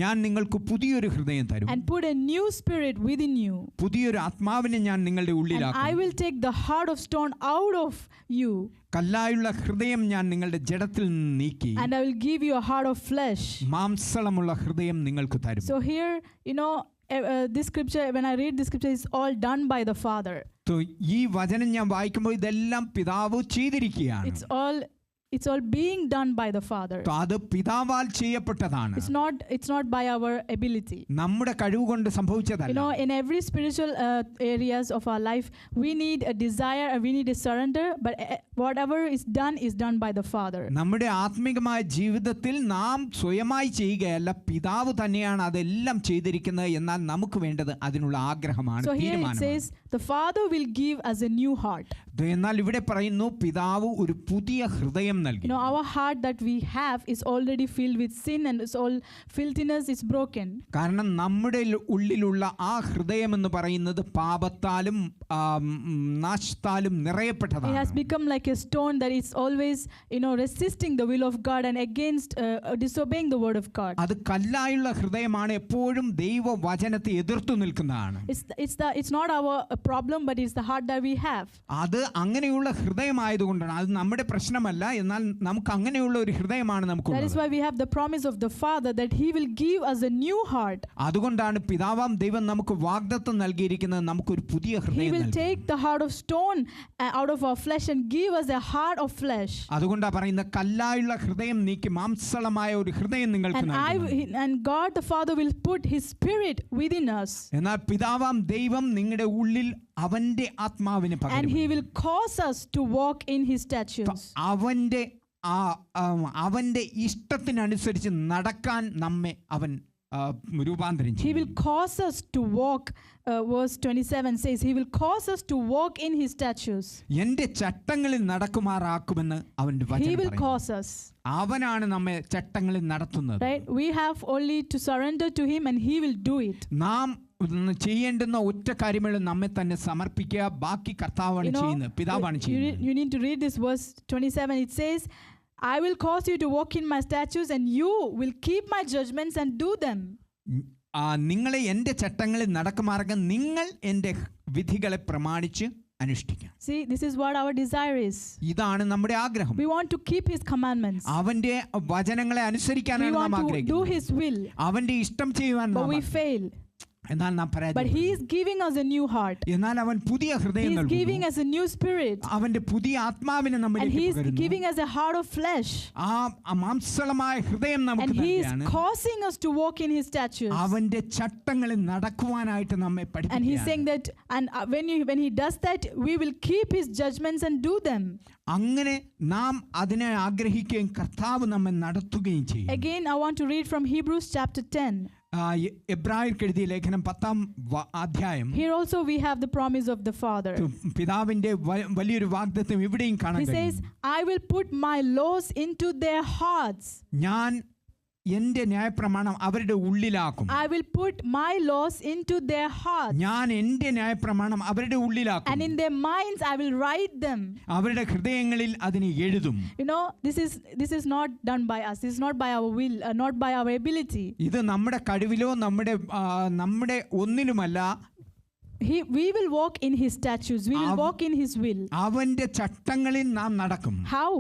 ഞാൻ നിങ്ങൾക്ക് പുതിയൊരു ഹൃദയം തരും. And put a new spirit within you. പുതിയൊരു ആത്മാവിനെ ഞാൻ നിങ്ങളുടെ ഉള്ളിലാക്കും. And I will take the heart of stone out of you. കല്ലായുള്ള ഹൃദയം ഞാൻ നിങ്ങളുടെ ജഡത്തിൽ നിന്ന് നീക്കി. And I will give you a heart of flesh. മാംസളമുള്ള ഹൃദയം നിങ്ങൾക്ക് തരും. So here, this scripture, when I read this scripture, is all done by the Father. ഈ വചനം ഞാൻ വായിക്കുമ്പോൾ ഇതെല്ലാം പിതാവ് ചെയ്തിരിക്കുകയാണ്. It's all being done by the Father. അത് പിതാവാൽ ചെയ്യപ്പെട്ടതാണ്. It's not by our ability. നമ്മുടെ കഴിവ് കൊണ്ട് സംഭവിച്ചതല്ല. In every spiritual areas of our life, we need a desire, we need a surrender, but whatever is done by the Father. നമ്മുടെ ആത്മീകമായ ജീവിതത്തിൽ നാം സ്വയമായി ചെയ്യുകയല്ല, പിതാവ് തന്നെയാണ് അതെല്ലാം ചെയ്തിരിക്കുന്നത്. എന്നാൽ നമുക്ക് വേണ്ടത് അതിനുള്ള ആഗ്രഹമാണ്, തീരുമാനമാണ്. So here it says the Father will give us a new heart. എന്നാൽ ഇവിടെ പറയുന്നു പിതാവ് ഒരു പുതിയ ഹൃദയം നൽകി. Our heart that we have is already filled with sin, and it's all filthiness is broken. കാരണം നമ്മുടെ ഉള്ളിലുള്ള ആ ഹൃദയം എന്ന് പറയുന്നത് പാപത്താലും നാശത്താലും നിറയപ്പെട്ടതാണ്. It has become like a stone that is always resisting the will of God and against disobeying the word of God. അത് കല്ലായുള്ള ഹൃദയമാണ്, എപ്പോഴും ദൈവവചനത്തെ എതിർത്തു നിൽക്കുന്നതാണ്. It's not our problem, but it's the heart that we have. അത് അങ്ങനെയുള്ള ഹൃദയമായതുകൊണ്ടാണ്. അത് നമ്മുടെ പ്രശ്നമല്ല, എന്നാൽ നമുക്ക് അങ്ങനെയുള്ള ഒരു ഹൃദയമാണ് നമുക്കുള്ളത്. That is why we have the promise of the Father that he will give us a new heart. അതുകൊണ്ടാണ് പിതാവാം ദൈവം നമുക്ക് വാഗ്ദത്തം നൽകിയിരിക്കുന്നത്, നമുക്കൊരു പുതിയ ഹൃദയം നൽകി. He will take the heart of stone out of our flesh and give us a heart of flesh. അതുകൊണ്ടാണ് പറയുന്നത് കല്ലായുള്ള ഹൃദയം നീക്കി മാംസളമായ ഒരു ഹൃദയം നിങ്ങൾക്ക് നൽകും. And God the Father will put his spirit within us. എന്നാൽ പിതാവാം ദൈവം നിങ്ങളുടെ ഉള്ളിൽ അവന്റെ ആത്മാവിനെ പകരും. And he will cause us to walk in his statutes. അവന്റെ ഇഷ്ടത്തിനനുസരിച്ച് നടക്കാൻ നമ്മെ അവൻ രൂപാന്തരം He ചെയ്യും. will cause us to walk, verse 27 says, He will cause us to walk in His statutes. എന്റെ ചട്ടങ്ങളിൽ നടക്കുമാറാക്കുമെന്ന് അവന്റെ He വചനം will പറയുന്നു. cause us. അവനാണ് നമ്മെ ചട്ടങ്ങളിൽ നടത്തുന്നത്. Right? We have only to surrender to Him and He will do it. നാം ചെയ്യേണ്ടുന്ന ഒറ്റ കാര്യങ്ങളും നമ്മെ തന്നെ സമർപ്പിക്കുക, ബാക്കി കർത്താവാണ് ചെയ്യുന്നത്, പിതാവാണ് ചെയ്യുന്നത്. You need to read this verse 27. It says, I will cause you to walk in my statutes and you will keep my judgments and do them. നിങ്ങളെ എൻ്റെ ചട്ടങ്ങളിൽ നടക്കുമാറാക്കാൻ നിങ്ങൾ എൻ്റെ വിധികളെ പ്രമാണിച്ച് അനുഷ്ഠിക്കാം. See, this is what our desire is. ഇതാണ് നമ്മുടെ ആഗ്രഹം. We want to keep His commandments. അവന്റെ വചനങ്ങളെ We അനുസരിക്കാനാണ് നാം want to do ആഗ്രഹിക്കുന്നത്. His will. അവന്റെ ഇഷ്ടം ചെയ്യുവാൻ But നാം we fail. എന്നാൽ നാം But പരാജയപ്പെടുന്നു. He is giving us a new heart. എന്നാൽ അവൻ പുതിയ He ഹൃദയം is giving നൽകുന്നു. us a new spirit. അവന്റെ പുതിയ ആത്മാവിനെ And നമ്മിലേക്ക് He is പകരുന്നു. giving us a heart of flesh. ആ മാംസളമായ ഹൃദയം നമുക്ക് And He is നൽകുകയാണ്. causing us to walk in His statutes. അവന്റെ ചട്ടങ്ങളിൽ നടക്കുവാനായിട്ട് നമ്മെ And He's saying പഠിപ്പിക്കുകയാണ്. that, and when He does that, we will keep His judgments and do them. അങ്ങനെ നാം അതിനെ ആഗ്രഹിക്കുകയും കർത്താവ് നമ്മെ നടത്തുകയും ചെയ്യും. Again, I want to read from Hebrews chapter 10. എബ്രായർക്ക് എഴുതിയ ലേഖനം 10-ാം അധ്യായം. Here also we have the promise of the Father. പിതാവിന്റെ വലിയൊരു വാഗ്ദത്തം ഇവിടെയും കാണാൻ He says, കഴിയും. I will put my laws into their hearts. ഞാൻ എൻ്റെ ന്യായപ്രമാണം അവരുടെ ഉള്ളിലാക്കും. I will put my laws into their hearts. ഞാൻ എൻ്റെ ന്യായപ്രമാണം അവരുടെ ഉള്ളിലാക്കും. And in their minds I will write them. അവരുടെ ഹൃദയങ്ങളിൽ അതിനെ എഴുതും. You know, this is not done by us. This is not by our will, not by our ability. ഇത് നമ്മുടെ കഴിവിലോ നമ്മുടെ ഒന്നിലുമല്ല. We will walk in His statutes. We will walk in His will. അവന്റെ ചട്ടങ്ങളിൽ നാം നടക്കും. How?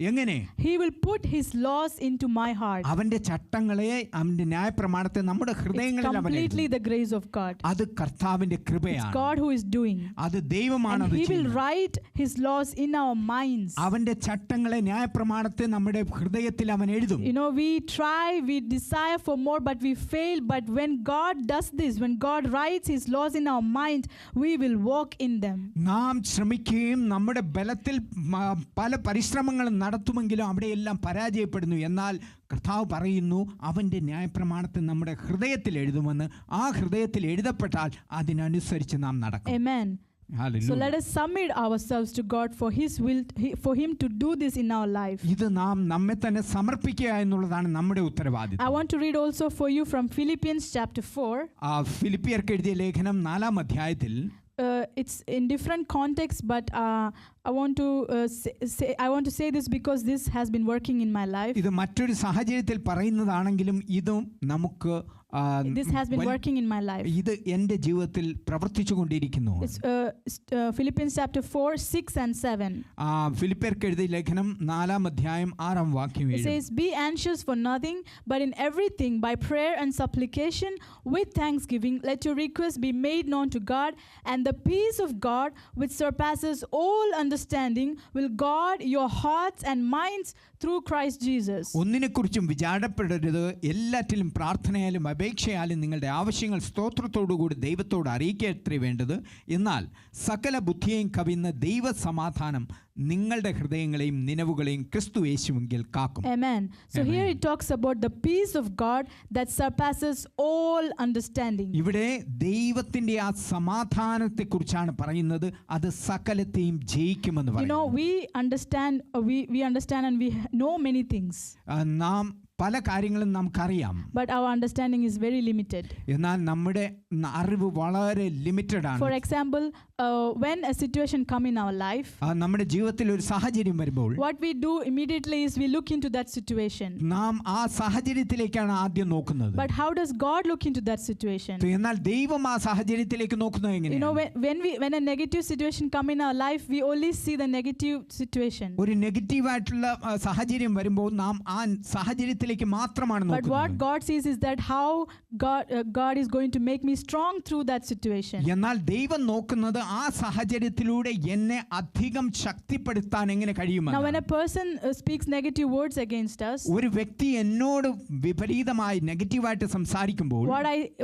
എങ്ങനെ? He will put His laws into my heart. അവന്റെ ചട്ടങ്ങളെ, അവന്റെ ന്യായപ്രമാണത്തെ നമ്മുടെ ഹൃദയങ്ങളിൽ അവൻ Completely എഴുതും. the grace of God. അത് കർത്താവിന്റെ It's കൃപയാണ്. God who is doing. അത് ദൈവമാണ് And അത് He will ചെയ്യുന്നത്. write His laws in our minds. അവന്റെ ചട്ടങ്ങളെ, ന്യായപ്രമാണത്തെ നമ്മുടെ ഹൃദയത്തിൽ അവൻ എഴുതും. You know, we try, we desire for more, but we fail. But when God does this, when God writes His laws in our mind, we will walk in them. നാം ശ്രമിക്കുകയും നമ്മുടെ ബലത്തിൽ പല പരിശ്രമങ്ങളും നടത്തുമെങ്കിലും അവിടെയെല്ലാം പരാജയപ്പെടുന്നു. എന്നാൽ കർത്താവ് പറയുന്നു അവന്റെ ന്യായപ്രമാണത്തെ നമ്മുടെ ഹൃദയത്തിൽ എഴുതുമെന്ന്. ആ ഹൃദയത്തിൽ എഴുതപ്പെട്ടാൽ അതിനനുസരിച്ച് നാം നടക്കും. Amen. Hallelujah. So let us submit ourselves to God for His will, for Him to do this in our life. ഇത് നാം നമ്മെ തന്നെ സമർപ്പിക്കുക എന്നുള്ളതാണ് നമ്മുടെ ഉത്തരവാദിത്വം. I want to read also for you from Philippians chapter 4. ഫിലിപ്പിയർക്ക് എഴുതിയ ലേഖനം 4-ാം അധ്യായത്തിൽ. It's in different contexts, but I want to say this because this has been working in my life. ഇത് മറ്റൊരു സാഹചര്യത്തിൽ പറയുന്നതാണെങ്കിലും ഇതും നമുക്ക് This has been working in my life. ഇത് എൻ്റെ ജീവിതത്തിൽ പ്രവർത്തിച്ചുകൊണ്ടിരിക്കുന്നു. It's Philippians chapter 4, 6 and 7. ഫിലിപ്പിയർക്ക് എഴുതിയ ലേഖനം 4-ാം അധ്യായം 6-ാം വാക്യം. It says, "Be anxious for nothing, but in everything by prayer and supplication with thanksgiving let your requests be made known to God, and the peace of God which surpasses all understanding will guard your hearts and minds through Christ Jesus." ഒന്നിനെക്കുറിച്ചും വിചാരപ്പെടരുത്, എല്ലാറ്റിലും പ്രാർത്ഥനയാലും അപേക്ഷയാലും നിങ്ങളുടെ ആവശ്യങ്ങൾ സ്തോത്രത്തോടുകൂടി ദൈവത്തോട് അറിയിക്കത്രേ വേണ്ടത്. എന്നാൽ സകല ബുദ്ധിയെയും കവിയുന്ന ദൈവ സമാധാനം നിങ്ങളുടെ ഹൃദയങ്ങളെയും നിനവുകളെയും ക്രിസ്തു യേശുവിൽ കാക്കും. Amen. So Amen. here it talks about the peace of God that surpasses all understanding. ഇവിടെ ദൈവത്തിന്റെ ആ സമാധാനത്തെക്കുറിച്ചാണ് പറയുന്നത്. അത് സകലത്തെയും ജയിക്കുമെന്ന് You know, പറയുന്നു. we understand and we know many things. നാം പല കാര്യങ്ങളും നമുക്കറിയാം. But our understanding is very limited. എന്നാൽ നമ്മുടെ അറിവ് വളരെ ലിമിറ്റഡ് ആണ്. For example, when a situation come in our life, നമ്മുടെ ജീവിതത്തിൽ ഒരു സാഹചര്യം വരുമ്പോൾ what we do immediately is we look into that situation. നാം ആ സാഹചര്യത്തിലേക്കാണ് ആദ്യം നോക്കുന്നത്. But how does God look into that situation? എന്നാൽ ദൈവം ആ സാഹചര്യത്തിലേക്ക് നോക്കുന്നത് You know, എങ്ങനെയാണ്? when a negative situation come in our life, we only see the negative situation. ഒരു നെഗറ്റീവായിട്ടുള്ള സാഹചര്യം വരുമ്പോൾ നാം ആ സാഹചര്യത്തിലേക്ക് മാത്രമാണ് But what നോക്കുന്നത്. God sees is that how God is going to make me strong through that situation. എന്നാൽ ദൈവം നോക്കുന്നത് ആ സാഹചര്യത്തിലൂടെ എന്നെ അധികം ശക്തിപ്പെടുത്താൻ എങ്ങനെ Now when കഴിയുമെന്ന്. a person speaks negative words against us, ഒരു വ്യക്തി എന്നോട് വിപരീതമായി നെഗറ്റീവായിട്ട് സംസാരിക്കുമ്പോൾ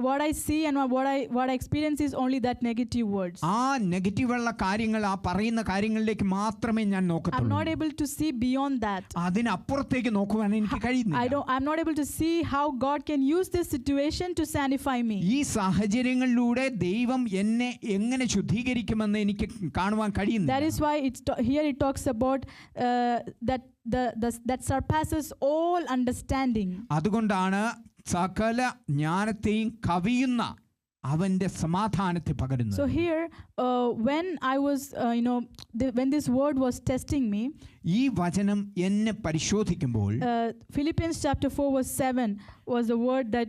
what I see and what I experience is only that negative words. ആ നെഗറ്റീവുള്ള കാര്യങ്ങൾ, ആ പറയുന്ന കാര്യങ്ങളിലേക്ക് മാത്രമേ ഞാൻ I'm നോക്കത്തുള്ളൂ. not able to see beyond that. അതിനപ്പുറത്തേക്ക് നോക്കുവാൻ എനിക്ക് കഴിയുന്നില്ല. I I'm not able to see how God can use this situation to sanctify me. ഈ സാഹചര്യങ്ങളിലൂടെ ദൈവം എന്നെ എങ്ങനെ ശുദ്ധീകരിക്കുമെന്ന് എനിക്ക് കാണുവാൻ കഴിയുന്നില്ല. That is why here it talks about that surpasses all understanding. അതുകൊണ്ടാണ് സകല ജ്ഞാനത്തെയും കവിയുന്ന അവന്റെ സമാധാനത്തെ പകരുന്നത്. So here when I was when this word was testing me, ഈ വചനം എന്നെ പരിശോധിക്കുമ്പോൾ Philippians chapter 4 verse 7 was the word that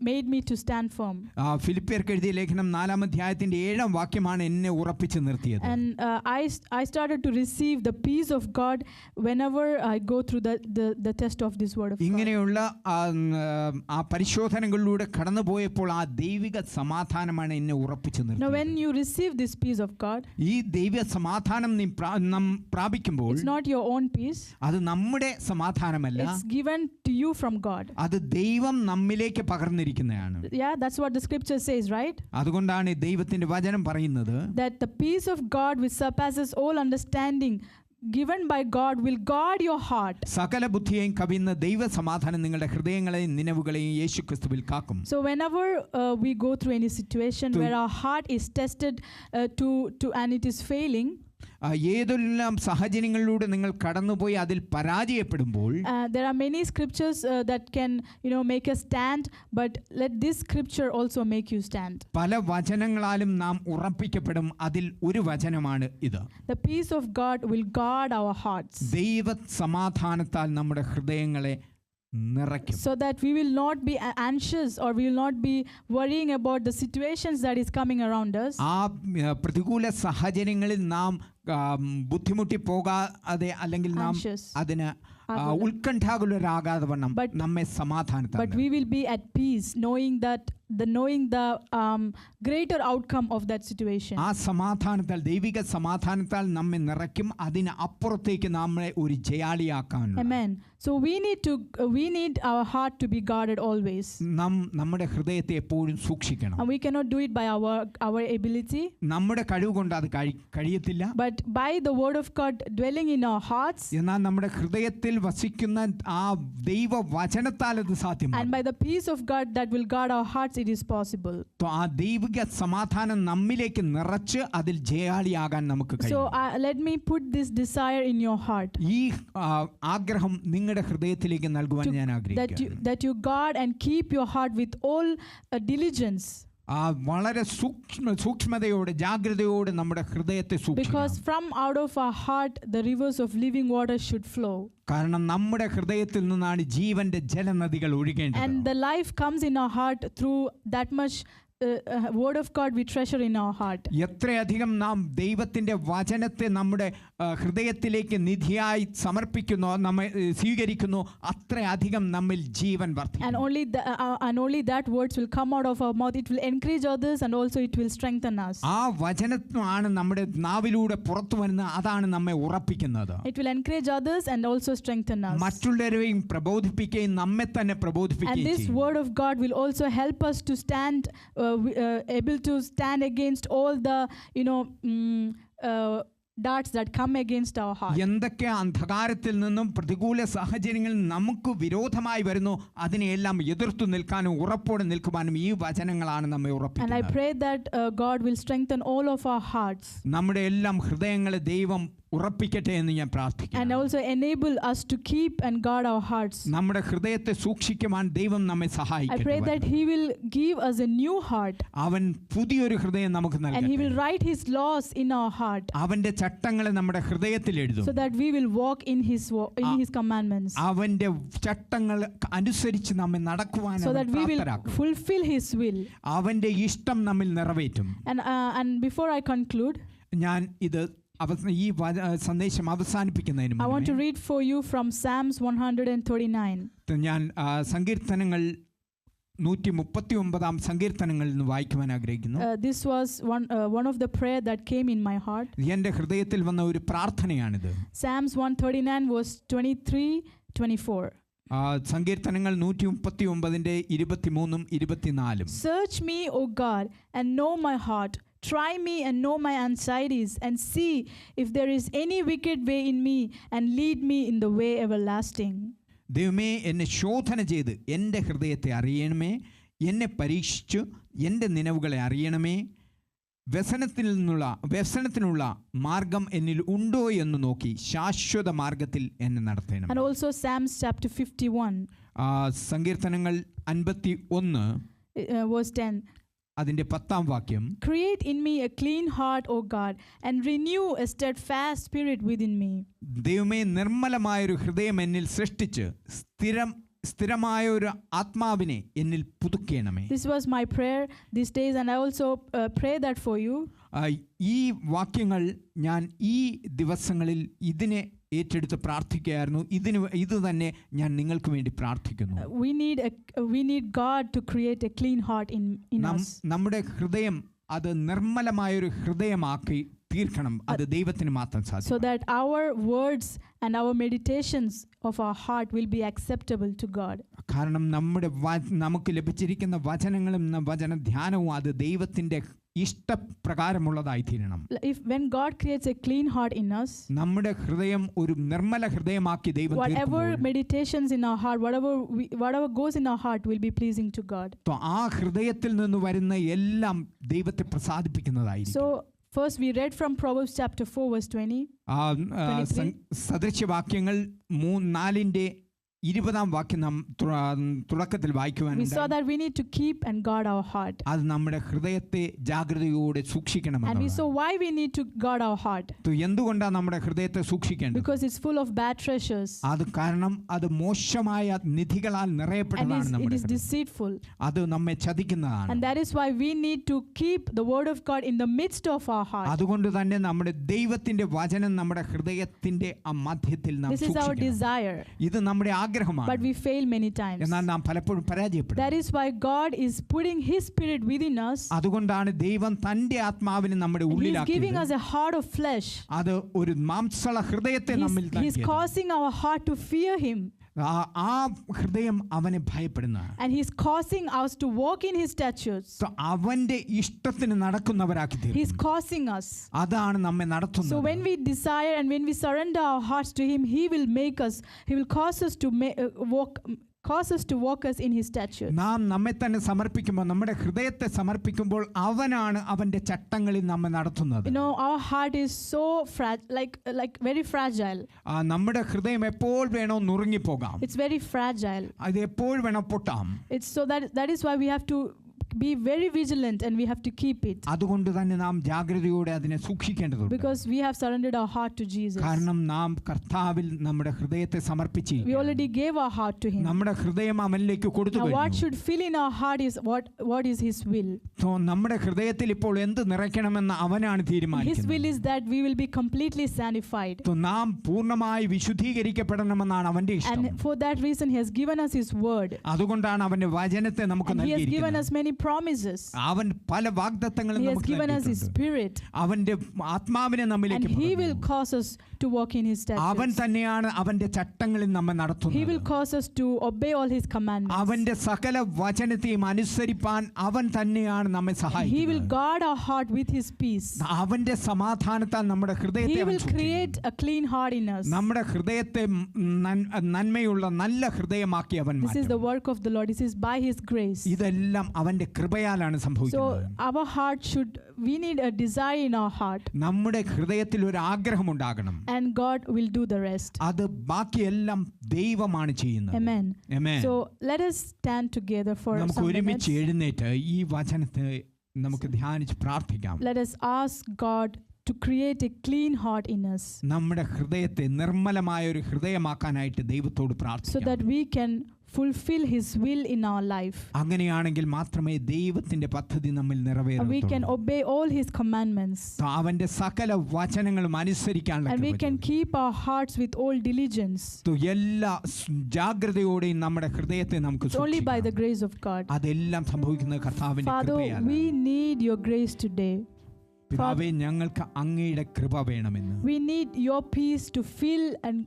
made me to stand firm. ഫിലിപ്പിയർക്ക് എഴുതിയ ലേഖനം 4-ാം അധ്യായത്തിന്റെ 7-ാം വാക്യമാണ് എന്നെ ഉറപ്പിച്ചു നിർത്തിയത്. And I started to receive the peace of God whenever I go through the test of this word of God. ഇങ്ങനെയുള്ള ആ പരിശോധനകളിലൂടെ കടന്നുപോയപ്പോൾ ആ ദൈവിക സമാധാനമാണ് എന്നെ ഉറപ്പിച്ചു നിർത്തിയത്. Now when you receive this peace of God, ഈ ദൈവിക സമാധാനം നാം പ്രാപിക്കുമ്പോൾ it's not your own peace. അത് നമ്മുടെ സമാധാനമല്ല. It's given to you from God. അത് ദൈവം നമ്മിലേക്ക് പകർന്നിരിക്കുന്നതാണ്. Yeah, that's what the scripture says, right? അതുകൊണ്ടാണ് ദൈവത്തിന്റെ വചനം പറയുന്നത് that the peace of God which surpasses all understanding given by God will guard your heart. സകല ബുദ്ധിയെയും കവിയുന്ന ദൈവ സമാധാനം നിങ്ങളുടെ ഹൃദയങ്ങളെയും നിനവുകളെയും യേശുക്രിസ്തുവിൽ കാക്കും. So whenever we go through any situation where our heart is tested and it is failing, ഏതെല്ലാം സാഹചര്യങ്ങളിലൂടെ നിങ്ങൾ കടന്നുപോയി അതിൽ പരാജയപ്പെടുമ്പോൾ there are many scriptures that can make us stand, but let this scripture also make you stand. പല വചനങ്ങളാലും നാം ഉറപ്പിക്കപ്പെടും. അതിൽ ഒരു വചനമാണ് ഇത്. The peace of God will guard our hearts. ദൈവ സമാധാനത്താൽ നമ്മുടെ ഹൃദയങ്ങളെ നിറയ്ക്കും. So that we will not be anxious or we will not be worrying about the situations that is coming around us. ആ പ്രതികൂല സാഹചര്യങ്ങളിൽ നാം ബുദ്ധിമുട്ടി പോകാതെ അല്ലെങ്കിൽ നാം അതിന് ഉത്കണ്ഠാകുലരാകാതെ വണ്ണം നമ്മെ സമാധാനത്താൽ. But we will be at peace knowing the greater outcome of that situation. ആ സമാധാനത്താൽ ദൈവിക സമാധാനത്താൽ നമ്മെ നിറയ്ക്കും. അതിന് അപ്പുറത്തേക്ക് നമ്മളെ ഒരു ജയാളിയാക്കാൻ. Amen. So we need our heart to be guarded always. നമ്മുടെ ഹൃദയത്തെ എപ്പോഴും സൂക്ഷിക്കണം. And we cannot do it by our ability. നമ്മുടെ കഴിവ് കൊണ്ട് അത് കഴിയത്തില്ല. But by the word of God dwelling in our hearts. എന്നാൽ നമ്മുടെ ഹൃദയത്തിൽ വസിക്കുന്ന ആ ദൈവ വചനത്താൽ അത് സാധ്യമാണ്. And by the peace of God that will guard our hearts it is possible. ആ ദൈവിക സമാധാനം നമ്മിലേക്ക് നിറച്ച് അതിൽ ജയാളിയാകാൻ നമുക്ക് കഴിയും. So let me put this desire in your heart. ഈ ആഗ്രഹം നിങ്ങളുടെ ഹൃദയത്തിലേക്ക് നൽകുവാൻ ഞാൻ ആഗ്രഹിക്കുന്നു. That you guard and keep your heart with all diligence. വളരെ സൂക്ഷ്മതയോടെ ജാഗ്രതയോടെ നമ്മുടെ ഹൃദയത്തെ സൂക്ഷിക്കണം. Because from out of our heart the rivers of living water should flow. കാരണം നമ്മുടെ ഹൃദയത്തിൽ നിന്നാണ് ജീവന്റെ ജലനദികൾ ഒഴുകേണ്ടത്. And the life comes in our heart through that much word of God we treasure in our heart. എത്രയധികം നാം ദൈവത്തിന്റെ വചനത്തെ നമ്മുടെ ഹൃദയത്തിലേക്ക് നിധിയായി സമർപ്പിക്കുന്നു, നമ്മെ സ്വീകരിക്കുന്നു, അത്രയധികം നമ്മിൽ ജീവൻ വർദ്ധിക്കും. And only that words will come out of our mouth. It will encourage others and also it will strengthen us. ആ വചനമാണ് നമ്മുടെ നാവിലൂടെ പുറത്തു വരുന്നത്. അതാണ് നമ്മെ ഉറപ്പിക്കുന്നത്. It will encourage others and also strengthen us. മറ്റുള്ളവരെയും പ്രബോധിപ്പിക്കുകയും നമ്മെ തന്നെ പ്രബോധിപ്പിക്കുകയും ചെയ്യും. And this word of God will also help us to stand able to stand against all the darts that come against our heart. എന്തൊക്കെ അന്ധകാരത്തിൽ നിന്നും പ്രതികൂല സാഹചര്യങ്ങളിൽ നമുക്ക് വിരോധമായി വരുന്നു അതിനെല്ലാം എതിർത്തു നിൽക്കാനും ഉറപ്പോടെ നിൽക്കുവാനും ഈ വചനങ്ങളാണ് നമ്മെ ഉറപ്പിക്കുന്നത്. And I pray that God will strengthen all of our hearts. നമ്മുടെ എല്ലാം ഹൃദയങ്ങളെ ദൈവം ഉറപ്പിക്കട്ടെ എന്ന് ഞാൻ പ്രാർത്ഥിക്കുന്നു. And also enable us to keep and guard our hearts. നമ്മുടെ ഹൃദയത്തെ സൂക്ഷിക്കുവാൻ ദൈവം നമ്മെ സഹായിക്കട്ടെ. I pray that he will give us a new heart. അവൻ പുതിയൊരു ഹൃദയം നമുക്ക് നൽകട്ടെ. And he will write his laws in our heart. അവന്റെ ചട്ടങ്ങളെ നമ്മുടെ ഹൃദയത്തിൽ എഴുതും. So that we will walk in his commandments. അവന്റെ ചട്ടങ്ങൾ അനുസരിച്ച് നമ്മെ നടക്കുവാൻ so that we will fulfill his will. അവന്റെ ഇഷ്ടം നമ്മിൽ നിറവേറ്റും. And before I conclude, ഞാൻ ഇത് ഈ സന്ദേശം അവസാനിപ്പിക്കുന്നതിന് I want to read for you from Psalms 139. ഞാൻ സങ്കീർത്തനങ്ങൾ 139 സങ്കീർത്തനങ്ങളിൽ നിന്ന് വായിക്കുവാൻ ആഗ്രഹിക്കുന്നു. This was one of the prayer that came in my heart. എൻ്റെ ഹൃദയത്തിൽ വന്ന ഒരു പ്രാർത്ഥനയാണിത്. Psalms 139 verse 23-24. സങ്കീർത്തനങ്ങൾ 139 23-24. Search me, O God, and know my heart. Try me and know my anxieties, and see if there is any wicked way in me, and lead me in the way everlasting. ദൈവമേ എന്നെ ശോധന ചെയ്ത് എൻ്റെ ഹൃദയത്തെ അറിയണമേ, എന്നെ പരീക്ഷിച്ചു എൻ്റെ നിലവുകളെ അറിയണമേ, വ്യസനത്തിനുള്ള മാർഗം എന്നിൽ ഉണ്ടോ എന്ന് നോക്കി ശാശ്വത മാർഗത്തിൽ എന്നെ നടത്തണം. And also Psalms chapter 51 സങ്കീർത്തനങ്ങൾ 51 verse 10. അതിൻ്റെ 10-ാം വാക്യം, Create in me a clean heart, O God, and renew a steadfast spirit within me. ദൈവമേ നിർമ്മലമായൊരു ഹൃദയം എന്നിൽ സൃഷ്ടിച്ച് സ്ഥിരമായ ഒരു ആത്മാവിനെ എന്നിൽ പുതുക്കേണമേ. This was my prayer these days, and I also pray that for you. ഈ വാക്യങ്ങൾ ഞാൻ ഈ ദിവസങ്ങളിൽ ഇതിനെ ഏറ്റെടുത്ത് പ്രാർത്ഥിക്കുകയായിരുന്നു. ഇത് തന്നെ ഞാൻ നിങ്ങൾക്ക് വേണ്ടി പ്രാർത്ഥിക്കുന്നു. We need God to create a clean heart in us. നമ്മുടെ ഹൃദയം അത് നിർമ്മലമായൊരു ഹൃദയമാക്കി തീർക്കണം. അത് ദൈവത്തിന് മാത്രം സാധിക്കും. So that our words and our meditations of our heart will be acceptable to God. കാരണം നമുക്ക് ലഭിച്ചിരിക്കുന്ന വചനങ്ങളും വചനധ്യാനവും അത് ദൈവത്തിന്റെ ഇഷ്ടപ്രകാരമുള്ളതായി തീരണം. When God creates a clean heart in us, നമ്മുടെ ഹൃദയം ഒരു നിർമ്മല ഹൃദയമാക്കി ദൈവം whatever meditations in our heart, whatever goes in our heart will be pleasing to God. ആ ഹൃദയത്തിൽ നിന്ന് വരുന്ന എല്ലാം ദൈവത്തെ പ്രസാദിപ്പിക്കുന്നതായിരിക്കും. So first we read from Proverbs chapter 4 verse 20. സദൃശ്യവാക്യങ്ങൾ 4-ന്റെ 20-ാം വാക്യം നാം തുടക്കത്തിൽ വായിക്കുവാൻ. We saw that we need to keep and guard our heart. അത് നമ്മുടെ ഹൃദയത്തെ ജാഗ്രതയോടെ സൂക്ഷിക്കണം. And we saw why we need to guard our heart. എന്തുകൊണ്ടാണ് നമ്മുടെ ഹൃദയത്തെ സൂക്ഷിക്കേണ്ടത്? Because it's full of bad treasures. അത് കാരണം അത് മോശമായ നിധികളാൽ നിറയപ്പെട്ടതാണ്. And it is deceitful. അത് നമ്മെ ചതിക്കുന്നതാണ്. And that is why we need to keep the word of God in the midst of our heart. അതുകൊണ്ട് തന്നെ നമ്മുടെ ദൈവത്തിന്റെ വചനം നമ്മുടെ ഹൃദയത്തിന്റെ മധ്യത്തിൽ നാം സൂക്ഷിക്കണം. This is our desire. ഇത് നമ്മുടെ ആഗ്രഹമാണ്. But we fail many times. എന്നാൽ നാം പലപ്പോഴും പരാജയപ്പെടും. That is why God is putting his spirit within us. അതുകൊണ്ടാണ് ദൈവം തന്റെ ആത്മാവിനെ നമ്മുടെ ഉള്ളിലാക്കിയത്. He is giving us a heart of flesh. അത് ഒരു മാംസള ഹൃദയത്തെ നമ്മിൽ നൽകിയത്. He is causing our heart to fear him. ആ ഹൃദയം അവനെ ഭയപ്പെടുന്നതാണ്. And he is causing us to walk in his statutes. അവന്റെ ഇഷ്ടത്തിന് നടക്കുന്നവരാക്കി തീർക്കും. He is causing us. അതാണ് നമ്മെ നടത്തുന്നത്. So when we desire and when we surrender our hearts to him, he will cause us to walk us in his statutes. നാം നമ്മെ തന്നെ സമർപ്പിക്കുമ്പോൾ, നമ്മുടെ ഹൃദയത്തെ സമർപ്പിക്കുമ്പോൾ അവനാണ് അവന്റെ ചട്ടങ്ങളിൽ നമ്മെ നടത്തുന്നത്. You know, our heart is so like very fragile. നമ്മുടെ ഹൃദയം എപ്പോൾ വേണോ നുറുങ്ങി പോകാം. It's very fragile. അത് എപ്പോൾ വേണോ പൊട്ടാം. It's so that is why we have to be very vigilant and we have to keep it. അതുകൊണ്ട് തന്നെ നാം ജാഗ്രതയോടെ അതിനെ സൂക്ഷിക്കേണ്ടതുണ്ട്. Because we have surrendered our heart to Jesus. കാരണം നാം കർത്താവിൽ നമ്മുടെ ഹൃദയത്തെ സമർപ്പിച്ചു. We already gave our heart to him. നമ്മുടെ ഹൃദയം അവനിലേക്ക് കൊടുത്തു കഴിഞ്ഞു. What should fill in our heart is what is his will. നമ്മുടെ ഹൃദയത്തിൽ ഇപ്പോൾ എന്ത് നിറയ്ക്കണമെന്ന് അവനാണ് തീരുമാനിക്കുന്നത്. His will is that we will be completely sanctified. നാം പൂർണ്ണമായി വിശുദ്ധീകരിക്കപ്പെടണമെന്നാണ് അവന്റെ ഇഷ്ടം. And for that reason he has given us his word. അതുകൊണ്ടാണ് അവന്റെ വചനത്തെ നമുക്ക് നൽകിയിരിക്കുന്നത്. He has given us many promises. അവൻ പല വാഗ്ദത്തങ്ങളും നമുക്ക് നൽകിയിട്ടുണ്ട്. He has given us his spirit. അവന്റെ ആത്മാവിനെ നമ്മിലേക്ക് and he will cause us to walk in his statutes. അവൻ തന്നെയാണ് അവന്റെ ചട്ടങ്ങളിൽ നമ്മെ നടത്തുന്നത്. He will cause us to obey all his commandments. അവന്റെ സകല വചനത്തെയും അനുസരിപ്പാൻ അവൻ തന്നെയാണ് നമ്മെ സഹായിക്കുന്നത്. He will guard our heart with his peace. അവന്റെ സമാധാനത്താൽ നമ്മുടെ ഹൃദയത്തെ He will create a clean heart in us. നമ്മുടെ ഹൃദയത്തെ നന്മയുള്ള നല്ല ഹൃദയമാക്കി അവൻ മാറ്റും. This is the work of the Lord. This is by his grace. ഇതെല്ലാം അവന്റെ കൃപയാലാണ് സംഭവിക്കുന്നത്. So our heart we need a desire in our heart. നമ്മുടെ ഹൃദയത്തിൽ ഒരു ആഗ്രഹം ഉണ്ടാകണം. And God will do the rest. അത് ബാക്കിയെല്ലാം ദൈവമാണ് ചെയ്യുന്നത്. Amen. Amen. So let us stand together for some minutes. നമുക്ക് ഒരുമിച്ച് എഴുന്നേറ്റ് ഈ വചനത്തെ നമുക്ക് ധ്യാനിച്ച് പ്രാർത്ഥിക്കാം. Let us ask God to create a clean heart in us. നമ്മുടെ ഹൃദയത്തെ നിർമ്മലമായ ഒരു ഹൃദയമാക്കാനായിട്ട് ദൈവത്തോട് പ്രാർത്ഥിക്കാം. So that we can fulfill his will in our life. അങ്ങനെയാണെങ്കിൽ മാത്രമേ ദൈവത്തിന്റെ പദ്ധതി നമ്മിൽ നിറവേറൂ. We can obey all his commandments. അവന്റെ സകല വചനങ്ങളും അനുസരിക്കാനുള്ള and we can keep our hearts with all diligence. എല്ലാ ജാഗ്രതയോടെയും നമ്മുടെ ഹൃദയത്തെ നമുക്ക് സൂക്ഷിക്കാം. Only by the grace of God. അതെല്ലാം സംഭവിക്കുന്നത് കർത്താവിന്റെ കൃപയാലാണ്. Father, we need your grace today. പിതാവേ, ഞങ്ങൾക്ക് അങ്ങയുടെ കൃപ വേണമെന്ന്. We need your peace to fill and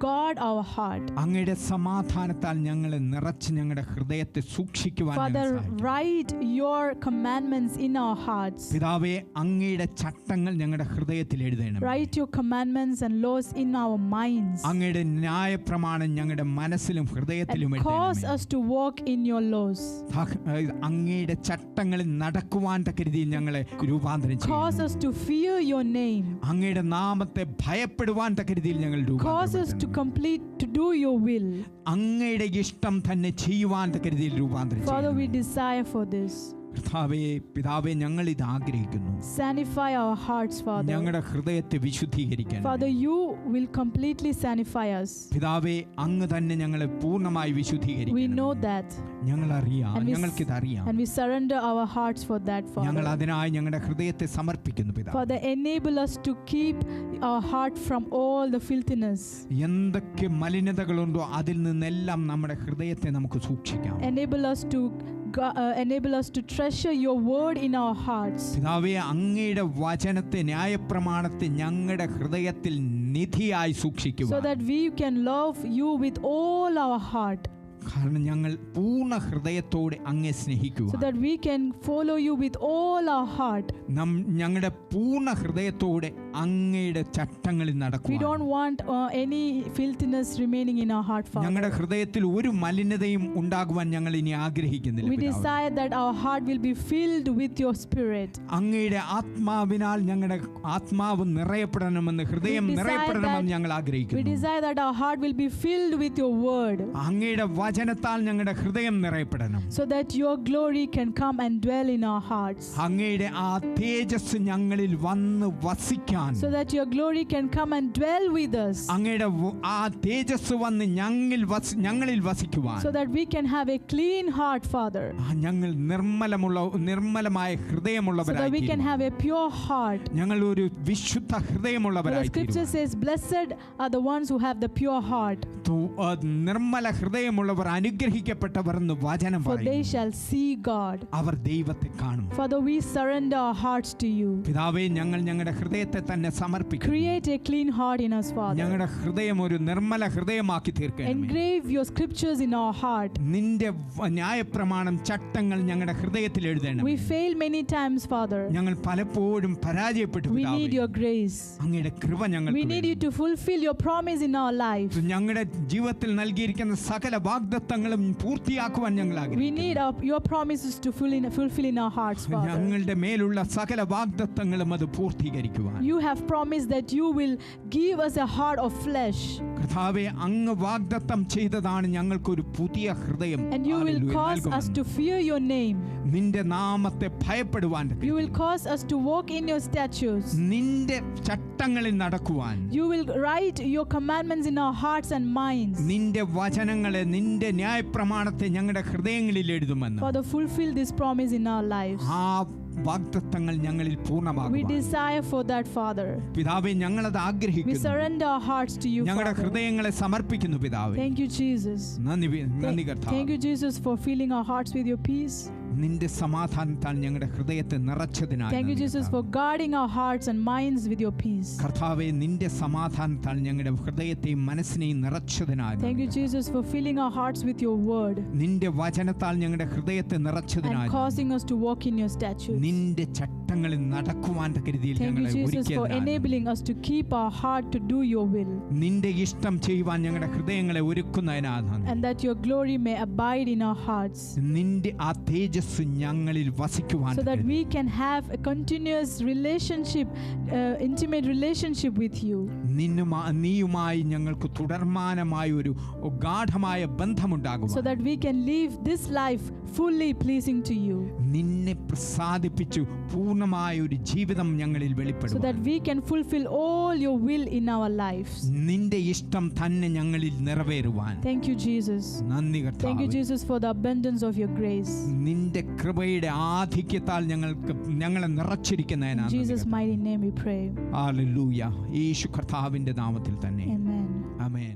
guard our heart. അങ്ങയുടെ സമാധാനത്താൽ ഞങ്ങളെ നിറച്ച് ഞങ്ങളുടെ ഹൃദയത്തെ സൂക്ഷിക്കുവാൻ Father, write your commandments in our hearts. പിതാവേ, അങ്ങയുടെ ചട്ടങ്ങൾ ഞങ്ങളുടെ ഹൃദയത്തിൽ എഴുതണം. Write your commandments and laws in our minds. അങ്ങയുടെ ന്യായപ്രമാണം ഞങ്ങളുടെ മനസ്സിലും ഹൃദയത്തിലും And cause എഴുതണം. us to walk in your laws. അങ്ങയുടെ ചട്ടങ്ങളിൽ നടക്കുവാൻ തക്ക രീതിയിൽ ഞങ്ങളെ രൂപാന്തരം ചെയ്യണം. Cause us to fear your name. അങ്ങയുടെ നാമത്തെ ഭയപ്പെടുവാൻ തക്ക രീതിയിൽ ഞങ്ങൾ Cause us to complete to do your will. അങ്ങയുടെ ഇഷ്ടം തന്നെ ചെയ്യുവാൻ തക്ക രീതിയിൽ രൂപാന്തരം Father, we ചെയ്യണം. desire for this. പിതാവേ, ഞങ്ങൾ ഇത് ആഗ്രഹിക്കുന്നു. Sanctify our hearts, Father. ഞങ്ങളുടെ ഹൃദയത്തെ വിശുദ്ധീകരിക്കണം. Father, you will completely sanctify us. പിതാവേ, അങ്ങ് തന്നെ ഞങ്ങളെ പൂർണ്ണമായി വിശുദ്ധീകരിക്കണം. We know that. ഞങ്ങൾക്കിത് അറിയാം. And we surrender our hearts for that, ഞങ്ങൾ Father. അതിനായി ഞങ്ങളുടെ ഹൃദയത്തെ സമർപ്പിക്കുന്നു പിതാവേ. Father, enable us to keep our heart from all the filthiness. എന്തൊക്കെ മലിനതകളുണ്ടോ അതിൽ നിന്നെല്ലാം നമ്മുടെ ഹൃദയത്തെ നമുക്ക് സൂക്ഷിക്കാം. Enable us to treasure your word in our hearts. പിതാവേ, അങ്ങയുടെ വചനത്തെ, ന്യായപ്രമാണത്തെ ഞങ്ങളുടെ ഹൃദയത്തിൽ നിധിയായി സൂക്ഷിക്കുക. So that we can love you with all our heart. കാരണം ഞങ്ങൾ പൂർണ്ണ ഹൃദയത്തോടെ അങ്ങേ സ്നേഹിക്കുക. So that we can follow you with all our heart. ഞങ്ങളുടെ പൂർണ്ണ ഹൃദയത്തോടെ അങ്ങയുടെ ചട്ടങ്ങളിൽ We നടക്കുക. don't want any filthiness remaining in our heart, Father. ഞങ്ങളുടെ ഹൃദയത്തിൽ ഒരു മലിനതയും ഉണ്ടാകുവാൻ ഞങ്ങൾ ഇനി ആഗ്രഹിക്കുന്നില്ല. We desire that our heart will be filled with your spirit. അങ്ങയുടെ ആത്മാവിനാൽ ഞങ്ങളുടെ ആത്മാവ് നിറയപ്പെടണമെന്ന്, ഹൃദയം നിറയപ്പെടണമെന്ന് ഞങ്ങൾ We ആഗ്രഹിക്കുന്നു. desire that our heart will be filled with your word. അങ്ങയുടെ വചനത്താൽ ഞങ്ങളുടെ ഹൃദയം നിറയപ്പെടണം. So that your glory can come and dwell in our hearts. അങ്ങയുടെ ആ തേജസ് ഞങ്ങളിൽ വന്ന് വസിക്കാൻ, So that your glory can come and dwell with us. അങ്ങയുടെ ആ തേജസ് വന്ന് ഞങ്ങളിൽ വസിക്കുവാൻ, So that we can have a clean heart, Father. ഞങ്ങൾ നിർമ്മലമായ So that we ഹൃദയമുള്ളവരായി, can have a pure heart. ഞങ്ങൾ ഒരു വിശുദ്ധ For the ഹൃദയമുള്ളവരായി scripture says, blessed are the ones who have the pure heart, Nirmala ഹൃദയമുള്ളവർ അനുഗ്രഹിക്കപ്പെട്ടവർ എന്ന് വചനം for they പറയുന്നു. shall see God. അവർ ദൈവത്തെ കാണും. Father, we surrender our hearts to you. പിതാവേ, ഞങ്ങൾ ഞങ്ങളുടെ ഹൃദയത്തെ തന്നെ സമർപ്പിക്കുന്നു. Create a clean heart in us, Father. ഞങ്ങളുടെ ഹൃദയം ഒരു നിർമ്മല ഹൃദയമാക്കി തീർക്കണം. Engrave your scriptures in our heart. നിന്റെ ന്യായപ്രമാണം, ചട്ടങ്ങൾ ഞങ്ങളുടെ ഹൃദയത്തിൽ എഴുതണം. We fail many times, Father. ഞങ്ങൾ പലപ്പോഴും പരാജയപ്പെട്ടു. We need your grace. അങ്ങയുടെ കൃപ ഞങ്ങൾക്ക് We need you to fulfill your promise in our life. ഞങ്ങളുടെ ജീവിതത്തിൽ നൽകിയിരിക്കുന്ന സകല വാഗ്ദത്തങ്ങളും പൂർത്തിയാക്കുവാൻ ഞങ്ങൾ We ആഗ്രഹിക്കുന്നു. need your promises to fulfill in our hearts, Father. ഞങ്ങളുടെ മേലുള്ള സകല വാഗ്ദത്തങ്ങളും അത് പൂർത്തീകരിക്കുവാൻ You have promised that you will give us a heart of flesh. കർത്താവേ, അങ്ങ് വാഗ്ദത്തം ചെയ്തതാണ് ഞങ്ങൾക്കൊരു പുതിയ ഹൃദയം. And you will cause us to fear your name. നിന്റെ നാമത്തെ ഭയപ്പെടുവാൻ, You will cause us to walk in your statutes. നിന്റെ ചട്ടങ്ങളിൽ നടക്കുവാൻ, You will write your commandments in our hearts and minds. നിന്റെ വചനങ്ങളെ, നിന്റെ ന്യായപ്രമാണത്തെ ഞങ്ങളുടെ ഹൃദയങ്ങളിൽ എഴുതുമെന്ന്. Father, fulfill this promise in our lives. ആ വാഗ്ദത്തങ്ങൾ ഞങ്ങളിൽ We പൂർണ്ണമാകുവാൻ desire for that, Father. പിതാവേ, ഞങ്ങളത് We ആഗ്രഹിക്കുന്നു. surrender our hearts to you, ഞങ്ങളുടെ Father. ഹൃദയങ്ങളെ സമർപ്പിക്കുന്നു പിതാവേ. Thank you, Jesus. നന്ദി Thank കർത്താവേ. you, Jesus, for filling our hearts with your peace. നിന്റെ സമാധാനത്താൽ ഞങ്ങളുടെ ഹൃദയത്തെ നിറച്ചതിനായി Thank you, നന്ദി Jesus, കർത്താവേ. for guarding our hearts and minds with your peace. കർത്താവേ, നിന്റെ സമാധാനത്താൽ ഞങ്ങളുടെ ഹൃദയത്തെയും മനസ്സിനെയും നിറച്ചതിനായി Thank you, നന്ദി. Jesus, for filling our hearts with your word നിന്റെ വചനത്താൽ ഞങ്ങളുടെ ഹൃദയത്തെ and നിറച്ചതിനായി causing us to walk in your statutes. നിന്റെ ചട്ടങ്ങളിൽ നടക്കുവാൻ തക്ക രീതിയിൽ Thank you, ഞങ്ങളെ Jesus, for ഒരുക്കിയതിനായി enabling us to keep our heart to do your will, നിന്റെ ഇഷ്ടം ചെയ്യുവാൻ ഞങ്ങളുടെ ഹൃദയങ്ങളെ ഒരുക്കുന്നതിനായി നന്ദി. and that your glory may abide in our hearts, നിന്റെ ആ തേജസ് ഞങ്ങളിൽ വസിക്കുവാൻ so that തക്ക we can have a continuous relationship, intimate relationship with you, നീയുമായി ഞങ്ങൾക്ക് തുടർമാനമായ ഒരു ഗാഢമായ so ബന്ധമുണ്ടാകുവാൻ, that we can live this life fully pleasing to you, നിന്നെ പ്രസാദിപ്പിച്ചു പൂർണ്ണമായ ഒരു ജീവിതം ഞങ്ങളിൽ so വെളിപ്പെടുവാൻ, that we can fulfill all your will in our lives. നിന്റെ ഇഷ്ടം തന്നെ ഞങ്ങളിൽ നിറവേറുവാൻ Thank you, Jesus. നന്ദി Thank you, കർത്താവേ. Jesus, for the abundance of your grace. നിന്റെ കൃപയുടെ ആധിക്യത്താൽ ഞങ്ങളെ In നിറച്ചിരിക്കുന്നതിനാണ് Jesus' mighty name we pray. Hallelujah. യേശു കർത്താവിന്റെ നാമത്തിൽ തന്നെ Amen. ആമേൻ.